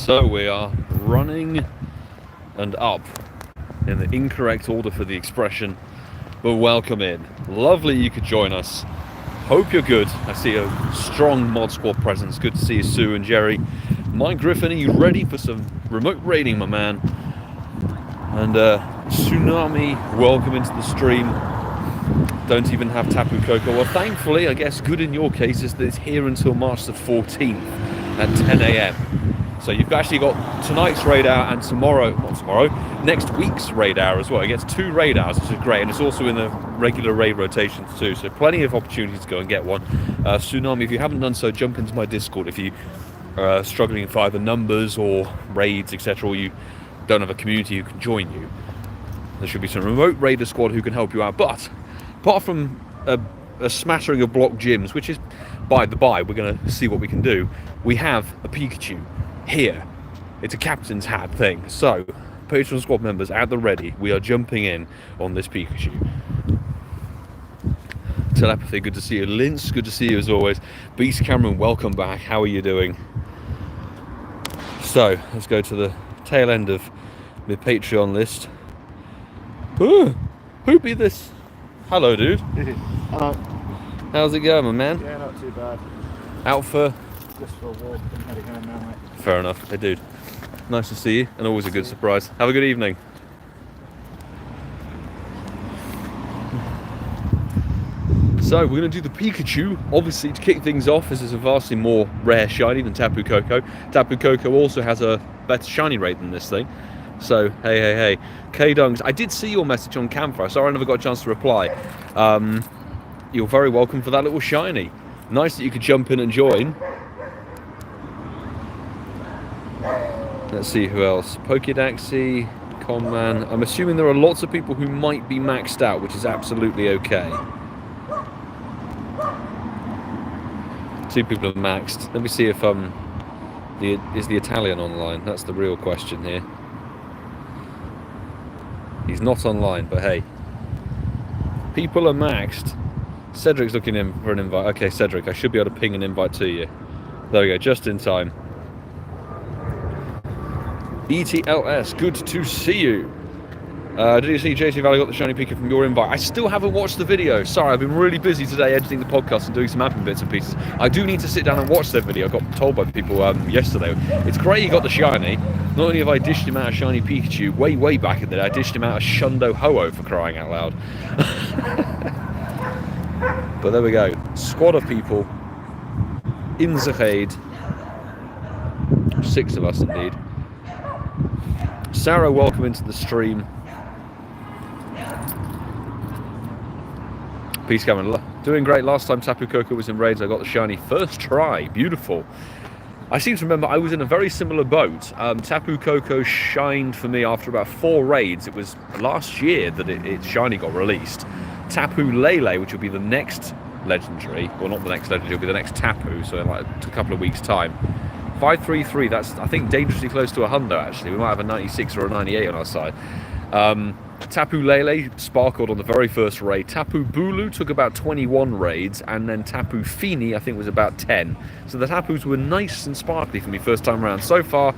So we are running and up in the incorrect order for the expression, but welcome in. Lovely you could join us. Hope you're good. I see a strong mod squad presence. Good to see you, Sue and Jerry. Mike Griffin, are you ready for some remote raiding, my man? And Tsunami, welcome into the stream. Don't even have Tapu Koko. Well, thankfully, I guess good in your case is that it's here until March the 14th at 10 AM. So you've actually got tonight's raid hour and next week's raid hour as well. It gets 2 raid hours, which is great, and it's also in the regular raid rotations too, so plenty of opportunities to go and get one. Tsunami, if you haven't done so, jump into my Discord if you are struggling for either numbers or raids, etc., or you don't have a community who can join you. There should be some remote raider squad who can help you out, but apart from a smattering of block gyms, which is by the by, we're going to see what we can do, we have a Pikachu here. It's a captain's hat thing. So, Patreon squad members at the ready, we are jumping in on this Pikachu. Telepathy, good to see you. Lince, good to see you as always. Beast Cameron, welcome back. How are you doing? So, let's go to the tail end of the Patreon list. Ooh, who be this? Hello, dude. Hello. How's it going, my man? Yeah, not too bad. Out for? Just for a walk. I'm heading home now, mate. Fair enough. Hey, dude. Nice to see you, and always a good surprise. Have a good evening. So, we're going to do the Pikachu, obviously, to kick things off. This is a vastly more rare shiny than Tapu Koko. Tapu Koko also has a better shiny rate than this thing. So, hey. K-Dungs, I did see your message on Campfire. Sorry I never got a chance to reply. You're very welcome for that little shiny. Nice that you could jump in and join. Let's see who else. Pokedaxy, Conman. I'm assuming there are lots of people who might be maxed out, which is absolutely okay. 2 people are maxed. Let me see if is the Italian online? That's the real question here. He's not online, but hey. People are maxed. Cedric's looking in for an invite. Okay, Cedric, I should be able to ping an invite to you. There we go, just in time. ETLS, good to see you. Did you see JC Valley got the shiny Pika from your invite? I still haven't watched the video. Sorry, I've been really busy today editing the podcast and doing some admin bits and pieces. I do need to sit down and watch that video. I got told by people yesterday. It's great you got the shiny. Not only have I dished him out a shiny Pikachu way back in the day, I dished him out a Shundo Ho-Oh for crying out loud. But there we go. Squad of people in the raid. 6 of us indeed. Sarah, welcome into the stream. Peace, Cameron. Doing great. Last time Tapu Koko was in raids, I got the shiny first try. Beautiful. I seem to remember I was in a very similar boat. Tapu Koko shined for me after about 4 raids. It was last year that its shiny got released. Tapu Lele, which will be the next legendary, well, not the next legendary, it'll be the next Tapu, so in like a couple of weeks' time. 533, that's, I think, dangerously close to a hundo, actually. We might have a 96 or a 98 on our side. Tapu Lele sparkled on the very first raid. Tapu Bulu took about 21 raids, and then Tapu Fini, I think, was about 10. So the Tapus were nice and sparkly for me first time around. So far,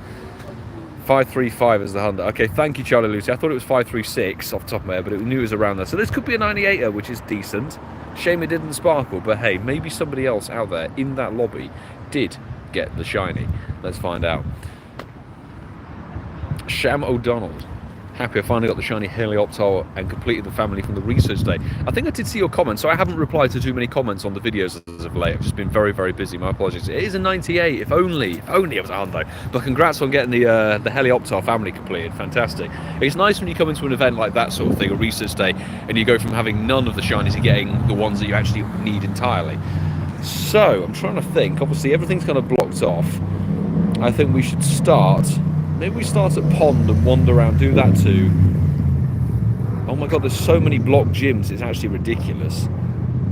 535 is the hundo. Okay, thank you, Charlie Lucy. I thought it was 536 off the top of my head, but it knew it was around there. So this could be a 98er, which is decent. Shame it didn't sparkle, but hey, maybe somebody else out there in that lobby did get the shiny. Let's find out. Sham O'Donnell. Happy I finally got the shiny Helioptile and completed the family from the research day. I think I did see your comments, so I haven't replied to too many comments on the videos as of late. I've just been very busy. My apologies. It is a 98. If only it was a hundo. But congrats on getting the Helioptile family completed. Fantastic. It's nice when you come into an event like that sort of thing, a research day, and you go from having none of the shinies to getting the ones that you actually need entirely. So I'm trying to think. Obviously, everything's kind of blocked off. I think we should start. Maybe we start at Pond and wander around, do that too. Oh my god, there's so many block gyms, it's actually ridiculous.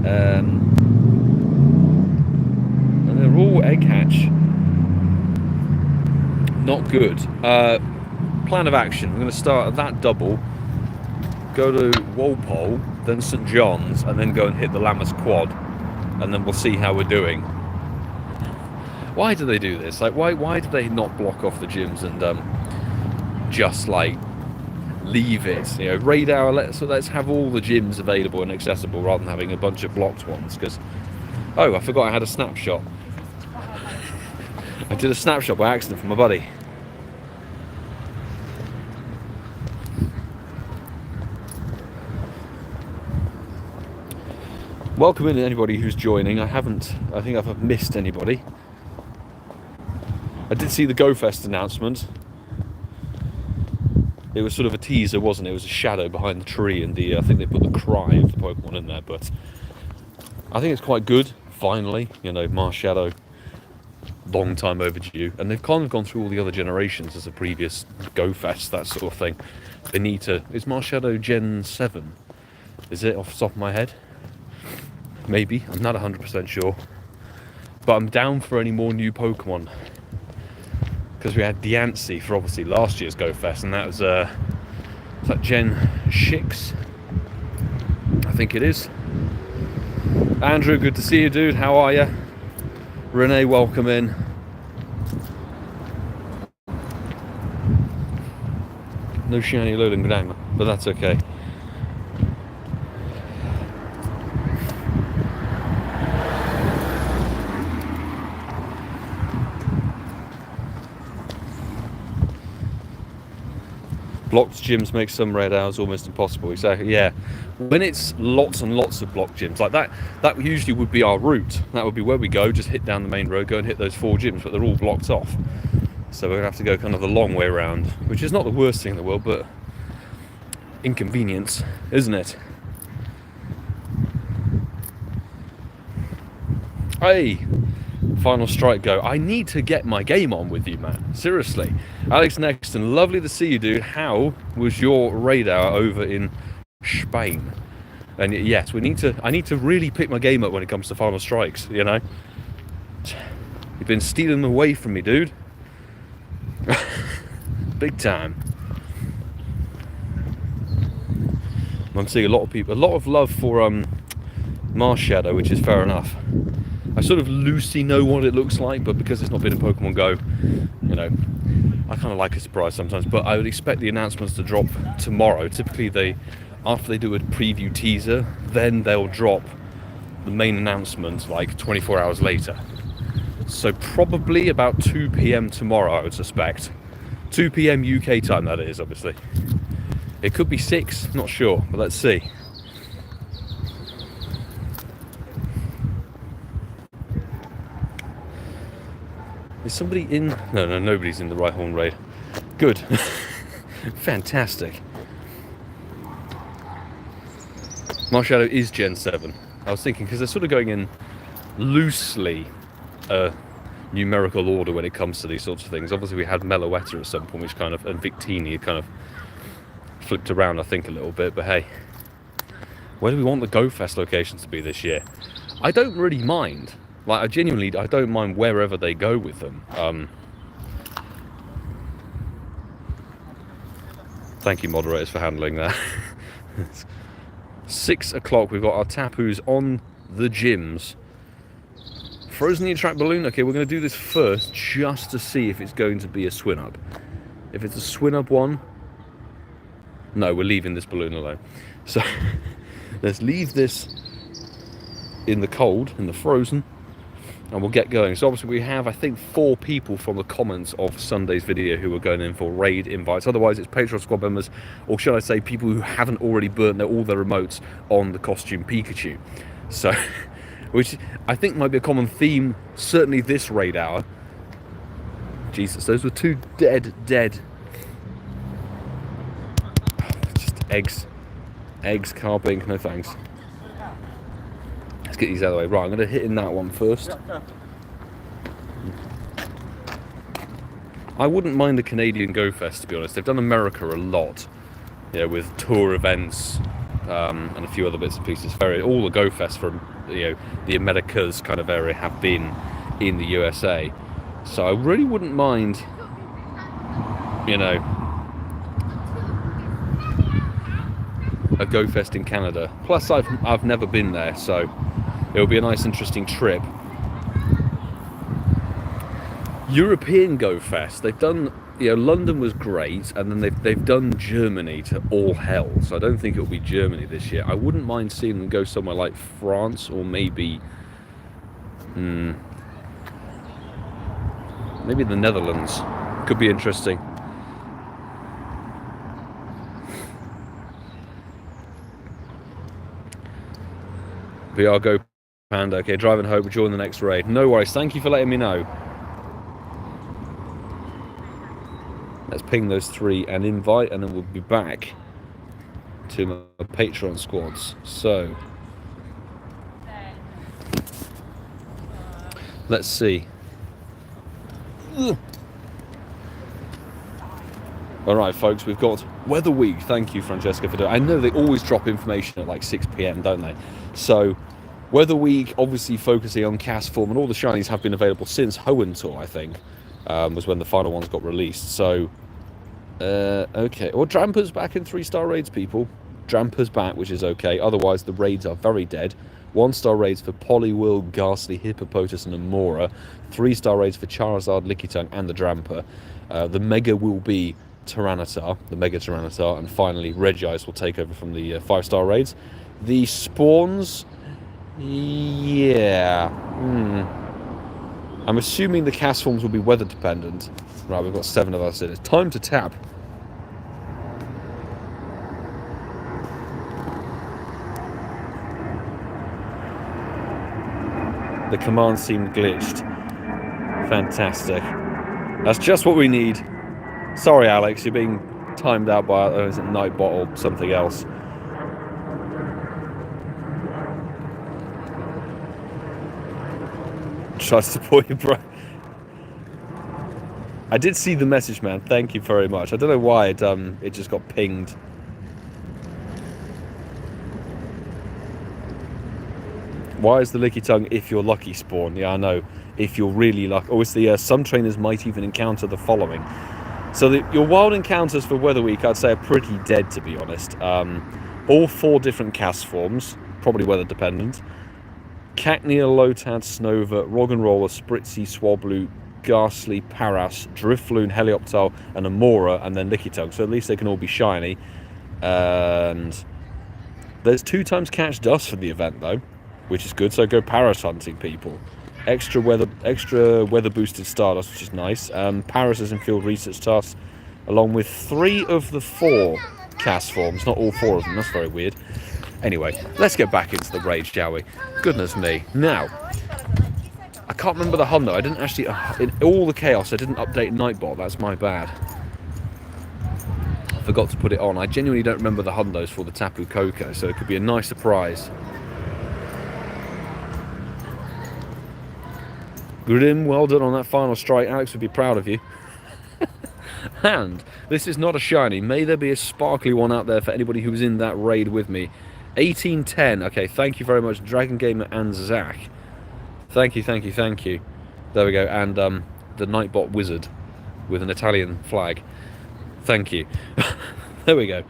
And they're all egg hatch. Not good. Plan of action, we're going to start at that double, go to Walpole, then St John's, and then go and hit the Lammas Quad. And then we'll see how we're doing. Why do they do this? Like, why do they not block off the gyms and just like leave it? You know, raid hour. Let's have all the gyms available and accessible rather than having a bunch of blocked ones. Because oh, I forgot I had a snapshot. I did a snapshot by accident for my buddy. Welcome in anybody who's joining. I think I've missed anybody. I did see the GoFest announcement. It was sort of a teaser, wasn't it? It was a shadow behind the tree, and I think they put the cry of the Pokemon in there, but I think it's quite good, finally. You know, Marshadow, long time overdue. And they've kind of gone through all the other generations as a previous GoFest, that sort of thing. They need to... Is Marshadow Gen 7? Is it, off the top of my head? Maybe, I'm not 100% sure. But I'm down for any more new Pokemon. Because we had Diancie for obviously last year's GoFest, and that was that Gen 6? I think it is. Andrew, good to see you, dude. How are you? Renee, welcome in. No shiny Alolan Grang, but that's okay. Blocked gyms make some raid hours almost impossible. Exactly, yeah. When it's lots and lots of blocked gyms like that usually would be our route. That would be where we go, just hit down the main road, go and hit those 4 gyms, but they're all blocked off. So we're gonna have to go kind of the long way around, which is not the worst thing in the world, but inconvenience, isn't it? Hey, Final Strike go. I need to get my game on with you, man. Seriously. Alex Nexton, lovely to see you, dude. How was your raid hour over in Spain? And yes, I need to really pick my game up when it comes to Final Strikes, you know? You've been stealing them away from me, dude. Big time. I'm seeing a lot of love for Marshadow, which is fair enough. I sort of loosely know what it looks like, but because it's not been in Pokemon Go, you know, I kind of like a surprise sometimes. But I would expect the announcements to drop tomorrow. Typically, after they do a preview teaser, then they'll drop the main announcement like 24 hours later. So probably about 2 p.m. tomorrow, I would suspect. 2 p.m. UK time, that is, obviously. It could be 6, not sure, but let's see. Is somebody in? No, nobody's in the Rhyhorn raid. Good. Fantastic. Marshadow is Gen 7. I was thinking, because they're sort of going in loosely numerical order when it comes to these sorts of things. Obviously we had Meloetta at some point, which kind of, and Victini kind of flipped around, I think, a little bit, but hey. Where do we want the GoFest locations to be this year? I don't really mind. Like, I don't mind wherever they go with them. Thank you, moderators, for handling that. 6 o'clock, we've got our Tapus on the gyms. Frozen the Attract Balloon. Okay, we're going to do this first, just to see if it's going to be a swin-up. If it's a swin-up one, no, we're leaving this balloon alone. So, let's leave this in the cold, in the frozen, and we'll get going. So obviously we have, I think, 4 people from the comments of Sunday's video who are going in for raid invites. Otherwise it's Patreon squad members, or should I say people who haven't already burnt all their remotes on the costume Pikachu. So, which I think might be a common theme, certainly this raid hour. Jesus, those were 2 dead. Just eggs, carping, no thanks. Let's get these out of the way. Right, I'm going to hit in that one first. I wouldn't mind a Canadian GoFest, to be honest. They've done America a lot, you know, with tour events and a few other bits and pieces. All the GoFests from, you know, the Americas kind of area have been in the USA. So I really wouldn't mind, you know, a GoFest in Canada. Plus I've never been there, so it'll be a nice interesting trip. European Go Fest. They've done, London was great, and then they've done Germany to all hell. So I don't think it'll be Germany this year. I wouldn't mind seeing them go somewhere like France or maybe the Netherlands. Could be interesting. VR Go Panda. Okay, driving home. We'll join the next raid. No worries. Thank you for letting me know. Let's ping those 3 and invite, and then we'll be back to my Patreon squads. So, let's see. Alright folks, we've got Weather Week. Thank you, Francesca, for doing it. I know they always drop information at like 6 PM, don't they? So, Weather Week, obviously focusing on cast form, and all the shinies have been available since Hoenn, I think, was when the final ones got released. So, okay. Well, Dramper's back in 3-star raids, people. Dramper's back, which is okay. Otherwise, the raids are very dead. 1-star raids for Poliwhirl, Ghastly, Hippopotas, and Amora. 3-star raids for Charizard, Lickitung, and the Dramper. The Mega will be Tyranitar, the Mega Tyranitar, and finally Regice will take over from the 5-star raids. The spawns, yeah, I'm assuming the cast forms will be weather dependent. Right, we've got 7 of us in. It's time to tap. The command seemed glitched. Fantastic. That's just what we need. Sorry, Alex, you're being timed out by, is it Nightbot or something else? Tries to pull you, bro. I did see the message, man. Thank you very much. I don't know why it just got pinged. Why is the Lickitung if you're lucky spawn? Yeah, I know. If you're really lucky. Oh, it's the some trainers might even encounter the following. So your wild encounters for Weather Week, I'd say, are pretty dead, to be honest. All 4 different cast forms, probably weather dependent. Cacnea, Lotad, Snova, Roggenroller, Spritzy, Swablu, Ghastly, Paras, Drifloon, Helioptile, and Amora, and then Lickitung. So at least they can all be shiny. And there's 2 times Catch Dust for the event, though, which is good. So go Paras hunting, people. Extra weather boosted Stardust, which is nice. Paras is in field research tasks, along with 3 of the 4 cast forms. Not all 4 of them. That's very weird. Anyway, let's get back into the raid, shall we? Goodness me. Now, I can't remember the hundo. I didn't actually, in all the chaos, I didn't update Nightbot. That's my bad. I forgot to put it on. I genuinely don't remember the hundos for the Tapu Koko, so it could be a nice surprise. Grim, well done on that final strike. Alex would be proud of you. And this is not a shiny. May there be a sparkly one out there for anybody who was in that raid with me. 1810. Okay, thank you very much, Dragon Gamer and Zach. Thank you, thank you, thank you. There we go. And the Nightbot Wizard with an Italian flag. Thank you. There we go.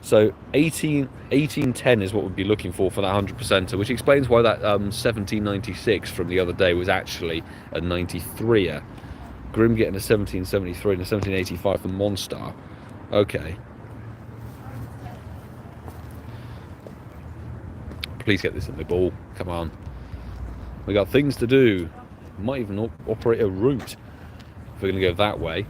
So 1810 is what we'd be looking for that 100%er, which explains why that 1796 from the other day was actually a 93er. Grim getting a 1773 and a 1785 for Monstar. Okay. Please get this in the ball. Come on. We got things to do. Might even operate a route if we're going to go that way.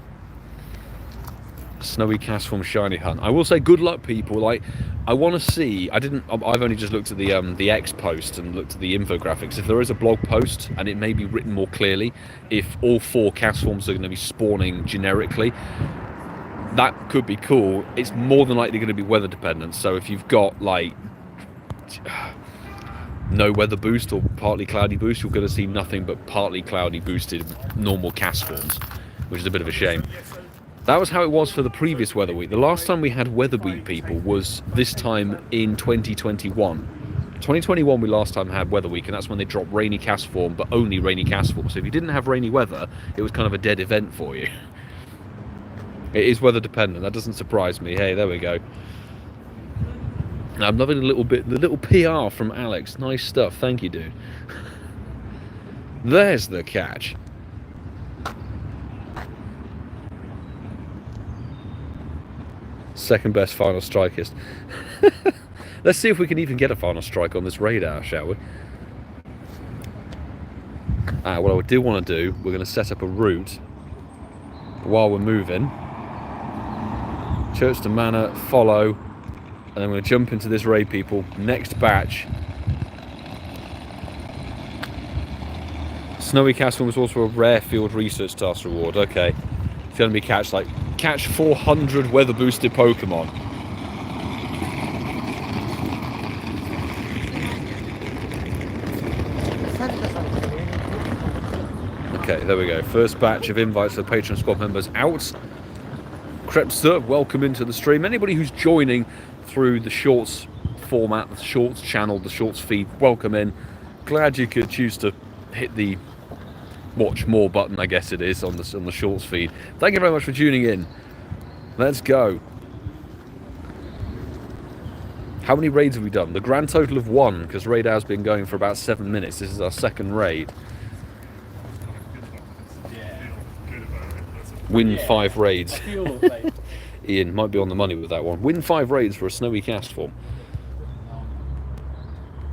Snowy cast from Shiny Hunt. I will say good luck, people. Like, I want to see. I've only just looked at the X post and looked at the infographics. If there is a blog post and it may be written more clearly, if all 4 cast forms are going to be spawning generically, that could be cool. It's more than likely going to be weather dependent. So if you've got like no weather boost or partly cloudy boost, you're going to see nothing but partly cloudy boosted normal cast forms, which is a bit of a shame. That was how it was for the previous Weather Week. The last time we had Weather Week, people, was this time in 2021. 2021 we last time had Weather Week, and that's when they dropped rainy cast form, but only rainy cast form. So if you didn't have rainy weather, it was kind of a dead event for you. It is weather dependent. That doesn't surprise me. Hey, there we go. I'm loving the little PR from Alex. Nice stuff. Thank you, dude. There's the catch. Second best final strikist. Let's see if we can even get a final strike on this radar, shall we? What I do want to do, we're going to set up a route while we're moving. Church to Manor, follow, and then we're going to jump into this raid, people. Next batch. Snowy Castle was also a rare field research task reward. Okay. It's going to be catch 400 weather boosted Pokemon. Okay, there we go. First batch of invites for Patreon squad members out. Krepster, welcome into the stream. Anybody who's joining through the Shorts format, the Shorts channel, the Shorts feed, welcome in. Glad you could choose to hit the watch more button, I guess it is, on the Shorts feed. Thank you very much for tuning in. Let's go. How many raids have we done? The grand total of 1, because raid hour's been going for about 7 minutes. This is our second raid. Win 5 raids. Ian might be on the money with that one. Win 5 raids for a snowy cast form.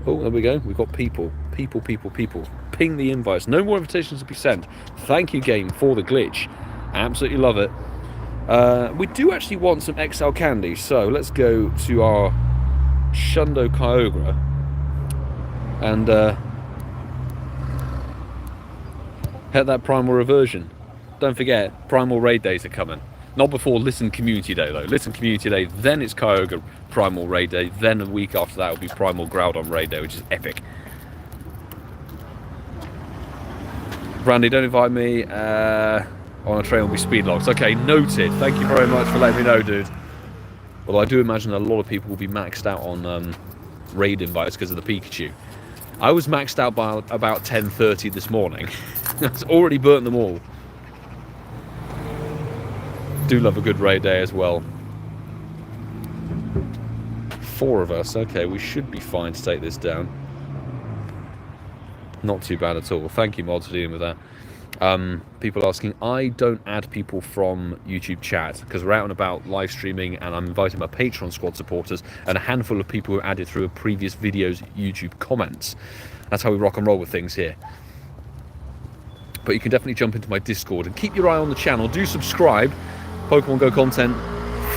Oh, there we go. We've got people. People. Ping the invites. No more invitations to be sent. Thank you, game, for the glitch. Absolutely love it. We do actually want some XL candy, so let's go to our Hundo Kyogre and hit that primal reversion. Don't forget, primal raid days are coming. Not before Listen Community Day, though. Listen Community Day, then it's Kyogre primal raid day, then a week after that will be primal Groudon raid day, which is epic. Brandy, don't invite me on a train will be speed logs. Okay, noted. Thank you very much for letting me know, dude. Well, I do imagine a lot of people will be maxed out on raid invites because of the Pikachu. I was maxed out by about 10:30 this morning. It's already burnt them all. Do love a good raid day as well. 4 of us. Okay, we should be fine to take this down. Not too bad at all. Thank you, mods, for dealing with that. People asking, I don't add people from YouTube chat because we're out and about live streaming, and I'm inviting my Patreon squad supporters and a handful of people who added through a previous video's YouTube comments. That's how we rock and roll with things here. But you can definitely jump into my Discord and keep your eye on the channel. Do subscribe. Pokemon Go content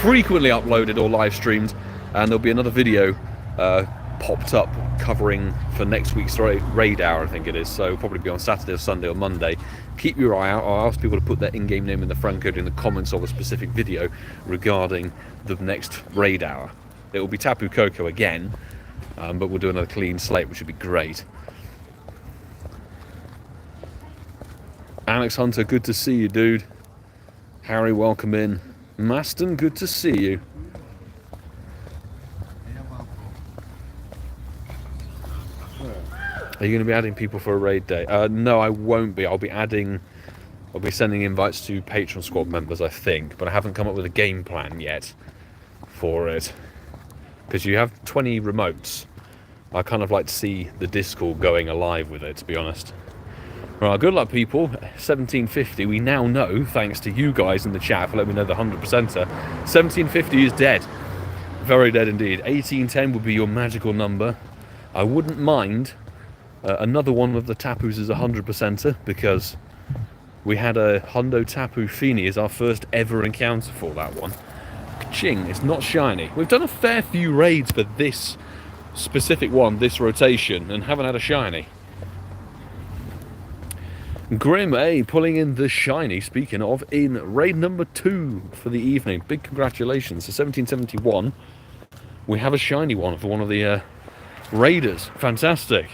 frequently uploaded or live streamed, and there'll be another video popped up covering for next week's raid hour, I think it is, so it'll probably be on Saturday or Sunday or Monday. Keep your eye out. I'll ask people to put their in-game name in the friend code in the comments of a specific video regarding the next raid hour. It will be Tapu Koko again, but we'll do another clean slate, which would be great. Alex Hunter, good to see you, dude. Harry, welcome in. Maston, good to see you. Are you going to be adding people for a raid day? No, I won't be. I'll be sending invites to Patreon squad members, I think, but I haven't come up with a game plan yet for it. Because you have 20 remotes. I kind of like to see the Discord going alive with it, to be honest. Right, good luck, people. 1750, we now know, thanks to you guys in the chat for letting me know the 100%er, 1750 is dead. Very dead indeed. 1810 would be your magical number. I wouldn't mind another one of the Tapus as a 100%er, because we had a Hundo Tapu Fini as our first ever encounter for that one. Ching, it's not shiny. We've done a fair few raids for this specific one, this rotation, and haven't had a shiny. Grim, pulling in the shiny, speaking of, in raid number 2 for the evening. Big congratulations. So 1771, we have a shiny one for one of the raiders. Fantastic.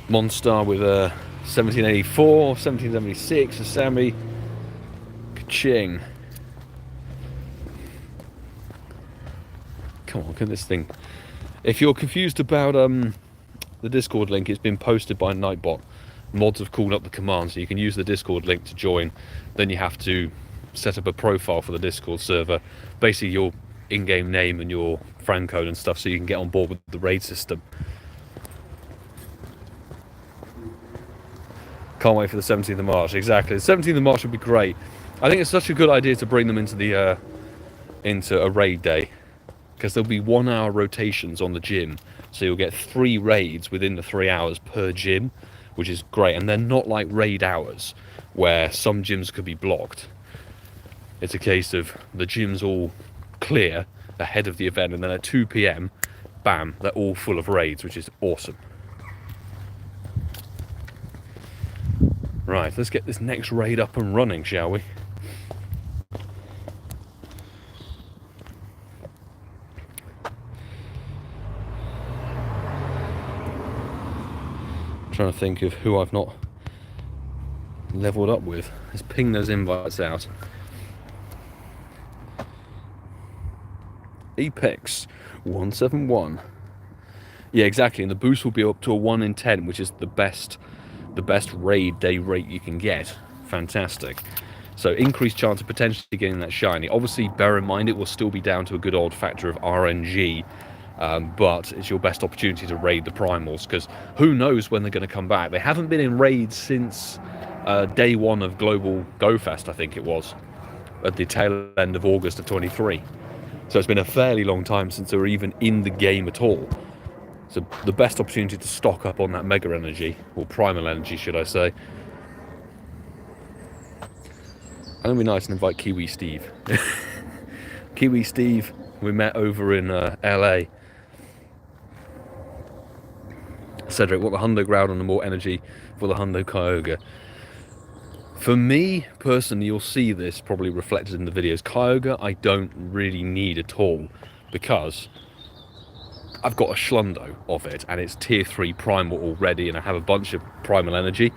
Monstar with 1784, 1776, a Sammy. Ka-ching. Come on, look at this thing. If you're confused about the Discord link, it's been posted by Nightbot. Mods have called up the command, so you can use the Discord link to join. Then you have to set up a profile for the Discord server, basically your in-game name and your friend code and stuff, so you can get on board with the raid system. Can't wait for the 17th of March. Exactly, the 17th of March would be great. I think it's such a good idea to bring them into the into a raid day, because there'll be 1 hour rotations on the gym, so you'll get 3 raids within the 3 hours per gym, which is great. And they're not like raid hours where some gyms could be blocked. It's a case of the gyms all clear ahead of the event, and then at 2 p.m, bam, they're all full of raids, which is awesome. Right, let's get this next raid up and running, shall we? Trying to think of who I've not leveled up with. Let's ping those invites out. Apex 171. Yeah, exactly. And the boost will be up to a 1 in 10, which is the best raid day rate you can get. Fantastic. So increased chance of potentially getting that shiny. Obviously, bear in mind it will still be down to a good old factor of RNG. But it's your best opportunity to raid the primals, because who knows when they're going to come back. They haven't been in raids since day 1 of Global Go Fest, I think it was, at the tail end of August of 23. So it's been a fairly long time since they were even in the game at all. So the best opportunity to stock up on that mega energy, or primal energy should I say. And it'd be nice and invite Kiwi Steve. Kiwi Steve, we met over in LA. Cedric, what the hundo ground and the more energy for the hundo Kyogre. For me personally, you'll see this probably reflected in the videos. Kyogre I don't really need at all, because I've got a Schlundo of it and it's tier 3 primal already, and I have a bunch of primal energy.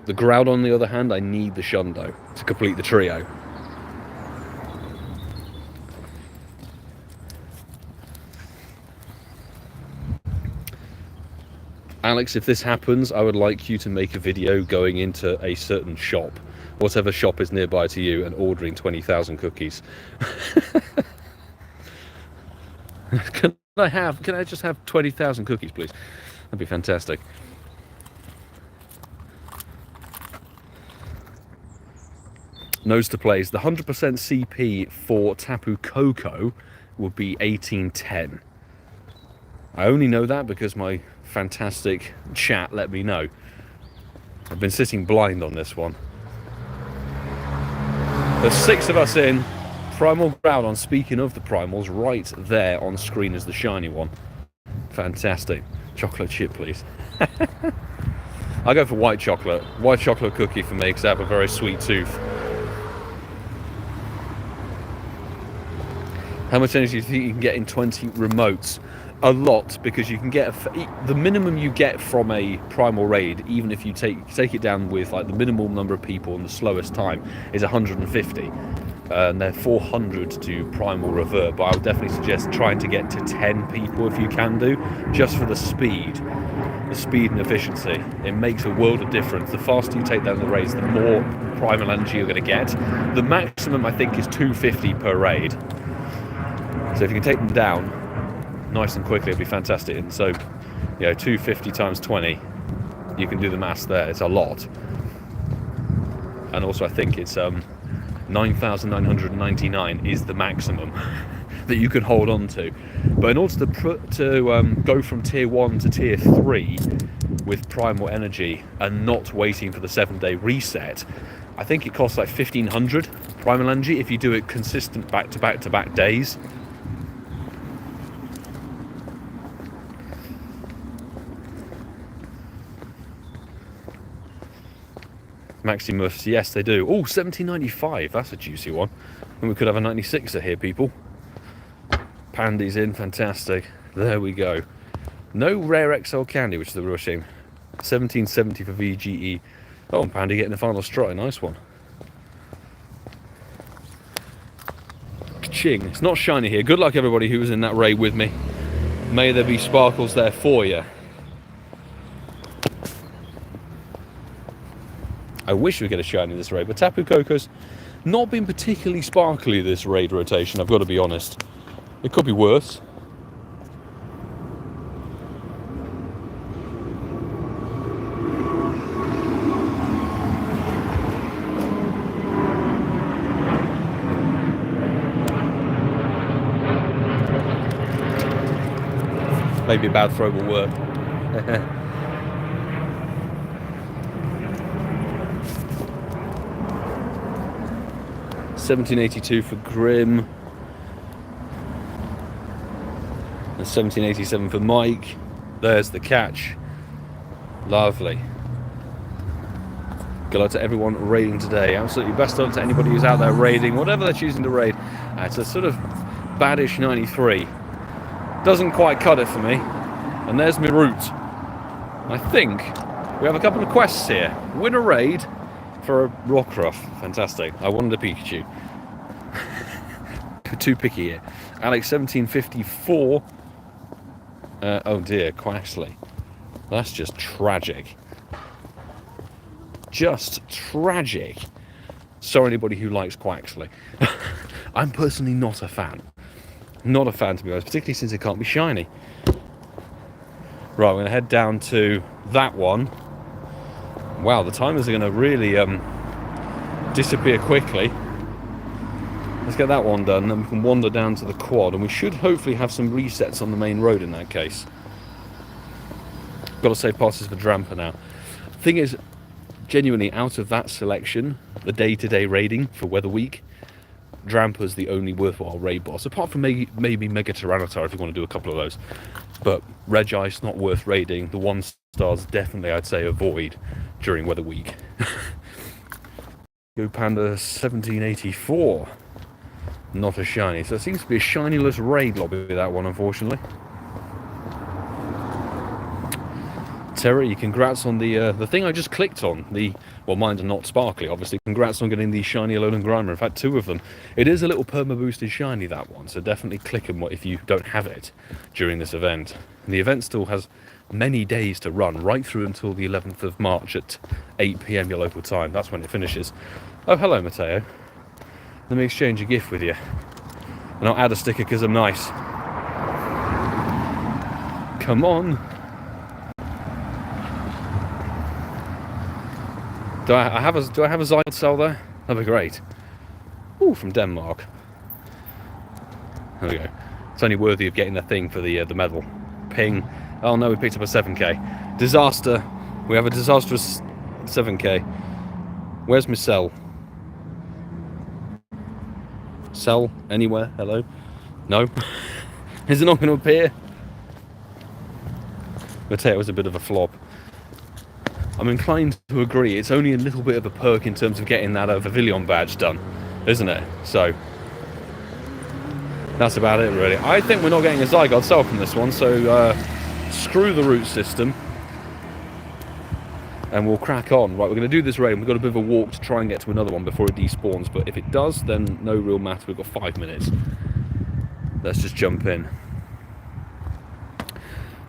The Groudon on the other hand, I need the Shundo to complete the trio. Alex, if this happens, I would like you to make a video going into a certain shop, whatever shop is nearby to you, and ordering 20,000 cookies. Can I just have 20,000 cookies, please? That'd be fantastic. Nose to plays. The 100% CP for Tapu Koko would be 1810. I only know that because my fantastic chat let me know. I've been sitting blind on this one. There's 6 of us in. Primal Groudon, speaking of the primals, right there on screen is the shiny one. Fantastic. Chocolate chip, please. I go for white chocolate. White chocolate cookie for me, because I have a very sweet tooth. How much energy do you think you can get in 20 remotes? A lot, because you can get the minimum you get from a primal raid, even if you take it down with like the minimal number of people and the slowest time, is 150. And they're 400 to primal revert, but I would definitely suggest trying to get to 10 people if you can do, just for the speed and efficiency. It makes a world of difference. The faster you take down the raids, the more primal energy you're going to get. The maximum I think is 250 per raid, so if you can take them down nice and quickly, it'd be fantastic. And so, 250 times 20, you can do the maths there. It's a lot. And also I think it's 9,999 is the maximum that you can hold on to. But in order to go from tier 1 to tier 3 with primal energy and not waiting for the 7-day reset, I think it costs like 1,500 primal energy if you do it consistent back to back to back days. Maximus, yes they do. Oh, 1795, that's a juicy one. And we could have a 96er here, people. Pandy's in, fantastic. There we go. No rare XL candy, which is a real shame. 1770 for VGE. Oh, and Pandy getting the final strut, a nice one. Ka-ching. It's not shiny here. Good luck everybody who was in that raid with me. May there be sparkles there for you. I wish we could get a shiny this raid, but Tapu Koko's not been particularly sparkly this raid rotation, I've got to be honest. It could be worse. Maybe a bad throw will work. 1782 for Grim. And 1787 for Mike. There's the catch. Lovely. Good luck to everyone raiding today. Absolutely best luck to anybody who's out there raiding, whatever they're choosing to raid. It's a sort of baddish 93. Doesn't quite cut it for me. And there's my route. I think we have a couple of quests here. Win a raid for a Rockruff. Fantastic. I wanted a Pikachu. Too picky here. Alex 1754. Oh dear, Quaxley. That's just tragic. Just tragic. Sorry anybody who likes Quaxley. I'm personally not a fan. Not a fan, to be honest, particularly since it can't be shiny. Right, we're going to head down to that one. Wow, the timers are going to really disappear quickly. Let's get that one done, then we can wander down to the quad, and we should hopefully have some resets on the main road in that case. Got to save passes for Dramper now. Thing is, genuinely, out of that selection, the day-to-day raiding for Weather Week, Dramper's the only worthwhile raid boss, apart from maybe Mega Tyranitar if you want to do a couple of those. But Regice, not worth raiding. The 1-stars, definitely, I'd say, avoid during Weather Week. Go Panda 1784. Not a shiny. So it seems to be a shinyless raid lobby, that one, unfortunately. Terry, congrats on the thing I just clicked on. Well, mine are not sparkly, obviously. Congrats on getting the shiny Alolan Grimer. In fact, 2 of them. It is a little perma-boosted shiny, that one, so definitely click them if you don't have it during this event. And the event still has many days to run, right through until the 11th of March at 8 PM your local time. That's when it finishes. Oh, hello, Mateo. Let me exchange a gift with you. And I'll add a sticker because I'm nice. Come on. Do I have a Zygarde cell there? That'd be great. Ooh, from Denmark. There we go. It's only worthy of getting the thing for the medal. Ping. Oh no, we picked up a 7k. Disaster. We have a disastrous 7k. Where's my cell? Cell anywhere? Hello? No? Is it not going to appear? Mateo was a bit of a flop. I'm inclined to agree. It's only a little bit of a perk in terms of getting that Pavilion badge done, isn't it? So that's about it, really. I think we're not getting a Zygarde cell from this one, so screw the route system. And we'll crack on. Right, we're going to do this raid. We've got a bit of a walk to try and get to another one before it despawns. But if it does, then no real matter. We've got 5 minutes. Let's just jump in.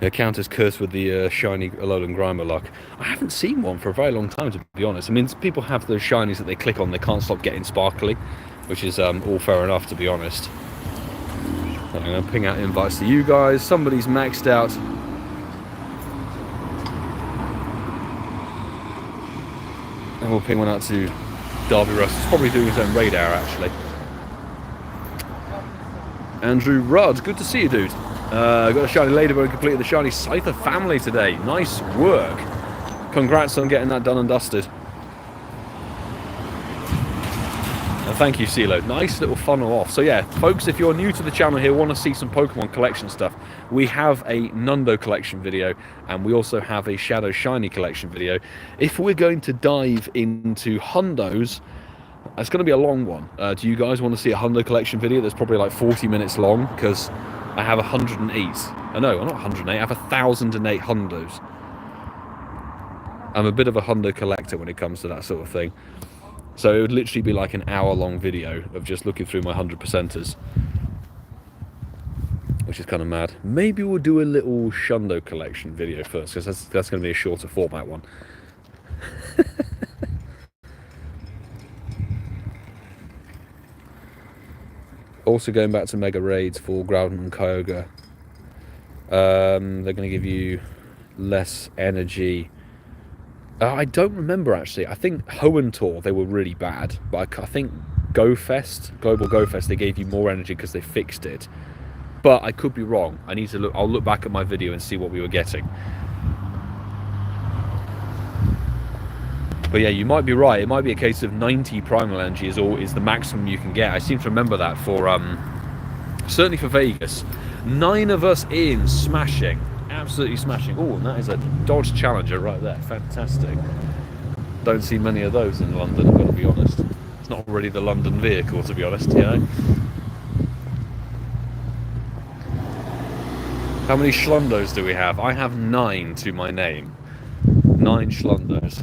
The account is cursed with the shiny Alolan Grimer luck. I haven't seen one for a very long time, to be honest. I mean, people have those shinies that they click on. They can't stop getting sparkly, which is all fair enough, to be honest. I'm going to ping out invites to you guys. Somebody's maxed out. And we'll ping one out to Derby Russ. He's probably doing his own radar, actually. Andrew Rudd, good to see you, dude. Got a shiny Ladybug and completed the shiny Scyther family today. Nice work. Congrats on getting that done and dusted. And thank you, CeeLo. Nice little funnel off. So yeah, folks, if you're new to the channel here, want to see some Pokemon collection stuff, we have a Hundo collection video, and we also have a Shadow Shiny collection video. If we're going to dive into Hundos, it's going to be a long one. Do you guys want to see a Hundo collection video that's probably like 40 minutes long? Because I have 108. No, not 108. I have 1,008 Hundos. I'm a bit of a Hundo collector when it comes to that sort of thing. So it would literally be like an hour-long video of just looking through my 100%ers. Which is kind of mad. Maybe we'll do a little Shundo collection video first, because that's going to be a shorter format one. Also going back to Mega Raids for Groudon and Kyogre. They're going to give you less energy. I don't remember, actually. I think Hoenn, they were really bad. But I think Global Go Fest, they gave you more energy because they fixed it. but I could be wrong. I need to look. I'll look back at my video and see what we were getting. But yeah, you might be right. It might be a case of 90 primal energy is the maximum you can get. I seem to remember that for certainly for Vegas. 9 of us in, smashing, absolutely smashing. Oh, and that is a Dodge Challenger right there. Fantastic. Don't see many of those in London, I've got to be honest. It's not really the London vehicle, to be honest, you know. How many Schlundos do we have? I have 9 to my name. 9 Schlundos.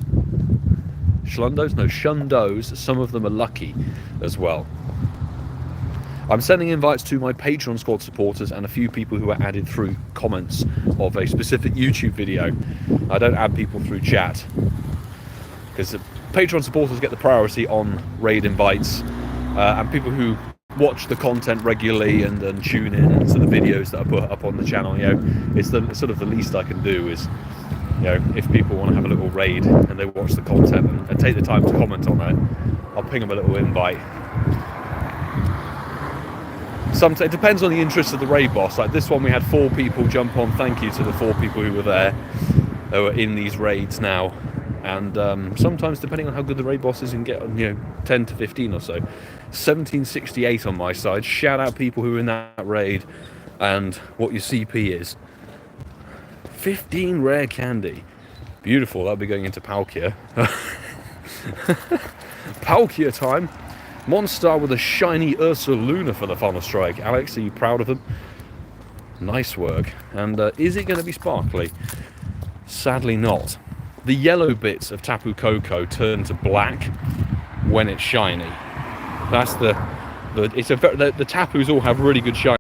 Schlundos? No, Shundos. Some of them are lucky as well. I'm sending invites to my Patreon squad supporters and a few people who are added through comments of a specific YouTube video. I don't add people through chat because Patreon supporters get the priority on raid invites, and people who watch the content regularly and tune in to the videos that I put up on the channel. You know, it's the sort of the least I can do is, you know, if people want to have a little raid and they watch the content and take the time to comment on it, I'll ping them a little invite. Sometimes it depends on the interest of the raid boss. Like this one, we had 4 people jump on. Thank you to the 4 people who were there, who are in these raids now. And sometimes, depending on how good the raid boss is, you can get, you know, 10 to 15 or so. 1768 on my side. Shout out people who are in that raid and what your CP is. 15 rare candy. Beautiful. That'll be going into Palkia. Palkia time. Monstar with a shiny Ursaluna for the final strike. Alex, are you proud of them? Nice work. And is it going to be sparkly? Sadly not. The yellow bits of Tapu Koko turn to black when it's shiny. That's the Tapus all have really good shine.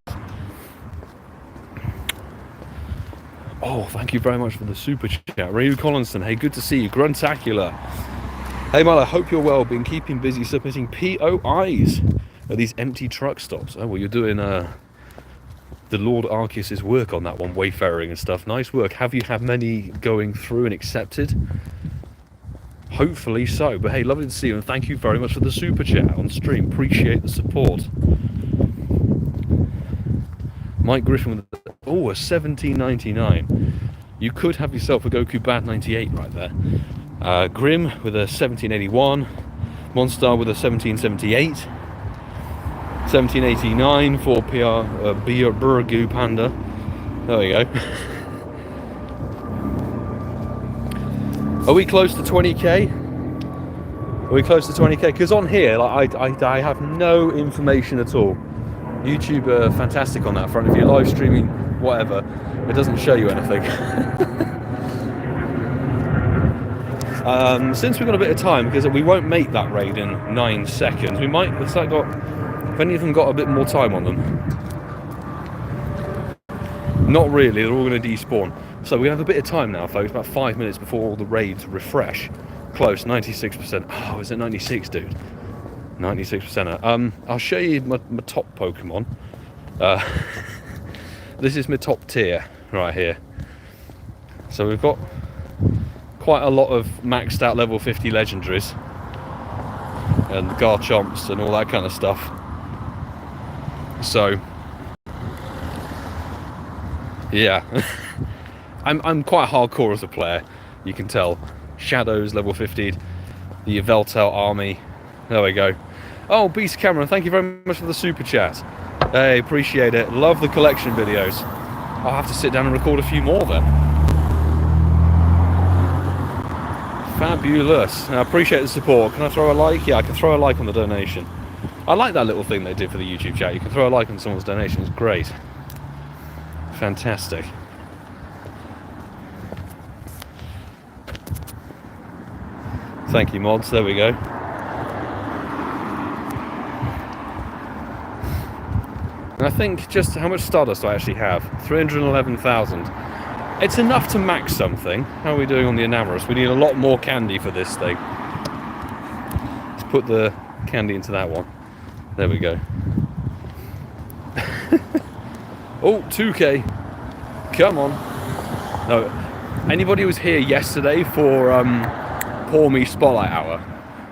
Oh, thank you very much for the super chat. Ray Collinston, hey, good to see you. Gruntacular. Hey Milo, hope you're well. Been keeping busy submitting POIs at these empty truck stops. Oh, well, you're doing the Lord Arceus's work on that one, wayfaring and stuff. Nice work. Have you had many going through and accepted? Hopefully so. But hey, lovely to see you, and thank you very much for the super chat on stream. Appreciate the support. Mike Griffin with a 17.99. You could have yourself a Goku Bad 98 right there. Grim with a 1781, Monstar with a 1778, 1789 for PR Burgu Panda. There we go. Are we close to 20k? Are we close to 20k? Because on here, like, I have no information at all. YouTube are fantastic on that front. If you're live streaming, whatever, it doesn't show you anything. Since we've got a bit of time, because we won't make that raid in 9 seconds, we might, if any of them got a bit more time on them. Not really, they're all going to despawn. So we have a bit of time now, folks, about 5 minutes before all the raids refresh. Close, 96%. Oh, is it 96, dude? 96%. I'll show you my top Pokemon. This is my top tier right here. So we've got quite a lot of maxed out level 50 legendaries and Garchomps and all that kind of stuff. So yeah. I'm quite hardcore as a player, you can tell. Shadows level 50, the Yveltal army. There we go. Oh, Beast Cameron, thank you very much for the super chat. Hey, appreciate it. Love the collection videos. I'll have to sit down and record a few more then. Fabulous. I appreciate the support. Can I throw a like? Yeah, I can throw a like on the donation. I like that little thing they did for the YouTube chat. You can throw a like on someone's donation. It's great. Fantastic. Thank you, mods. There we go. And I think just how much Stardust do I actually have? 311,000. It's enough to max something. How are we doing on the Enamorous? We need a lot more candy for this thing. Let's put the candy into that one. There we go. Oh, 2k. Come on. No. Anybody who was here yesterday for Pour Me Spotlight Hour,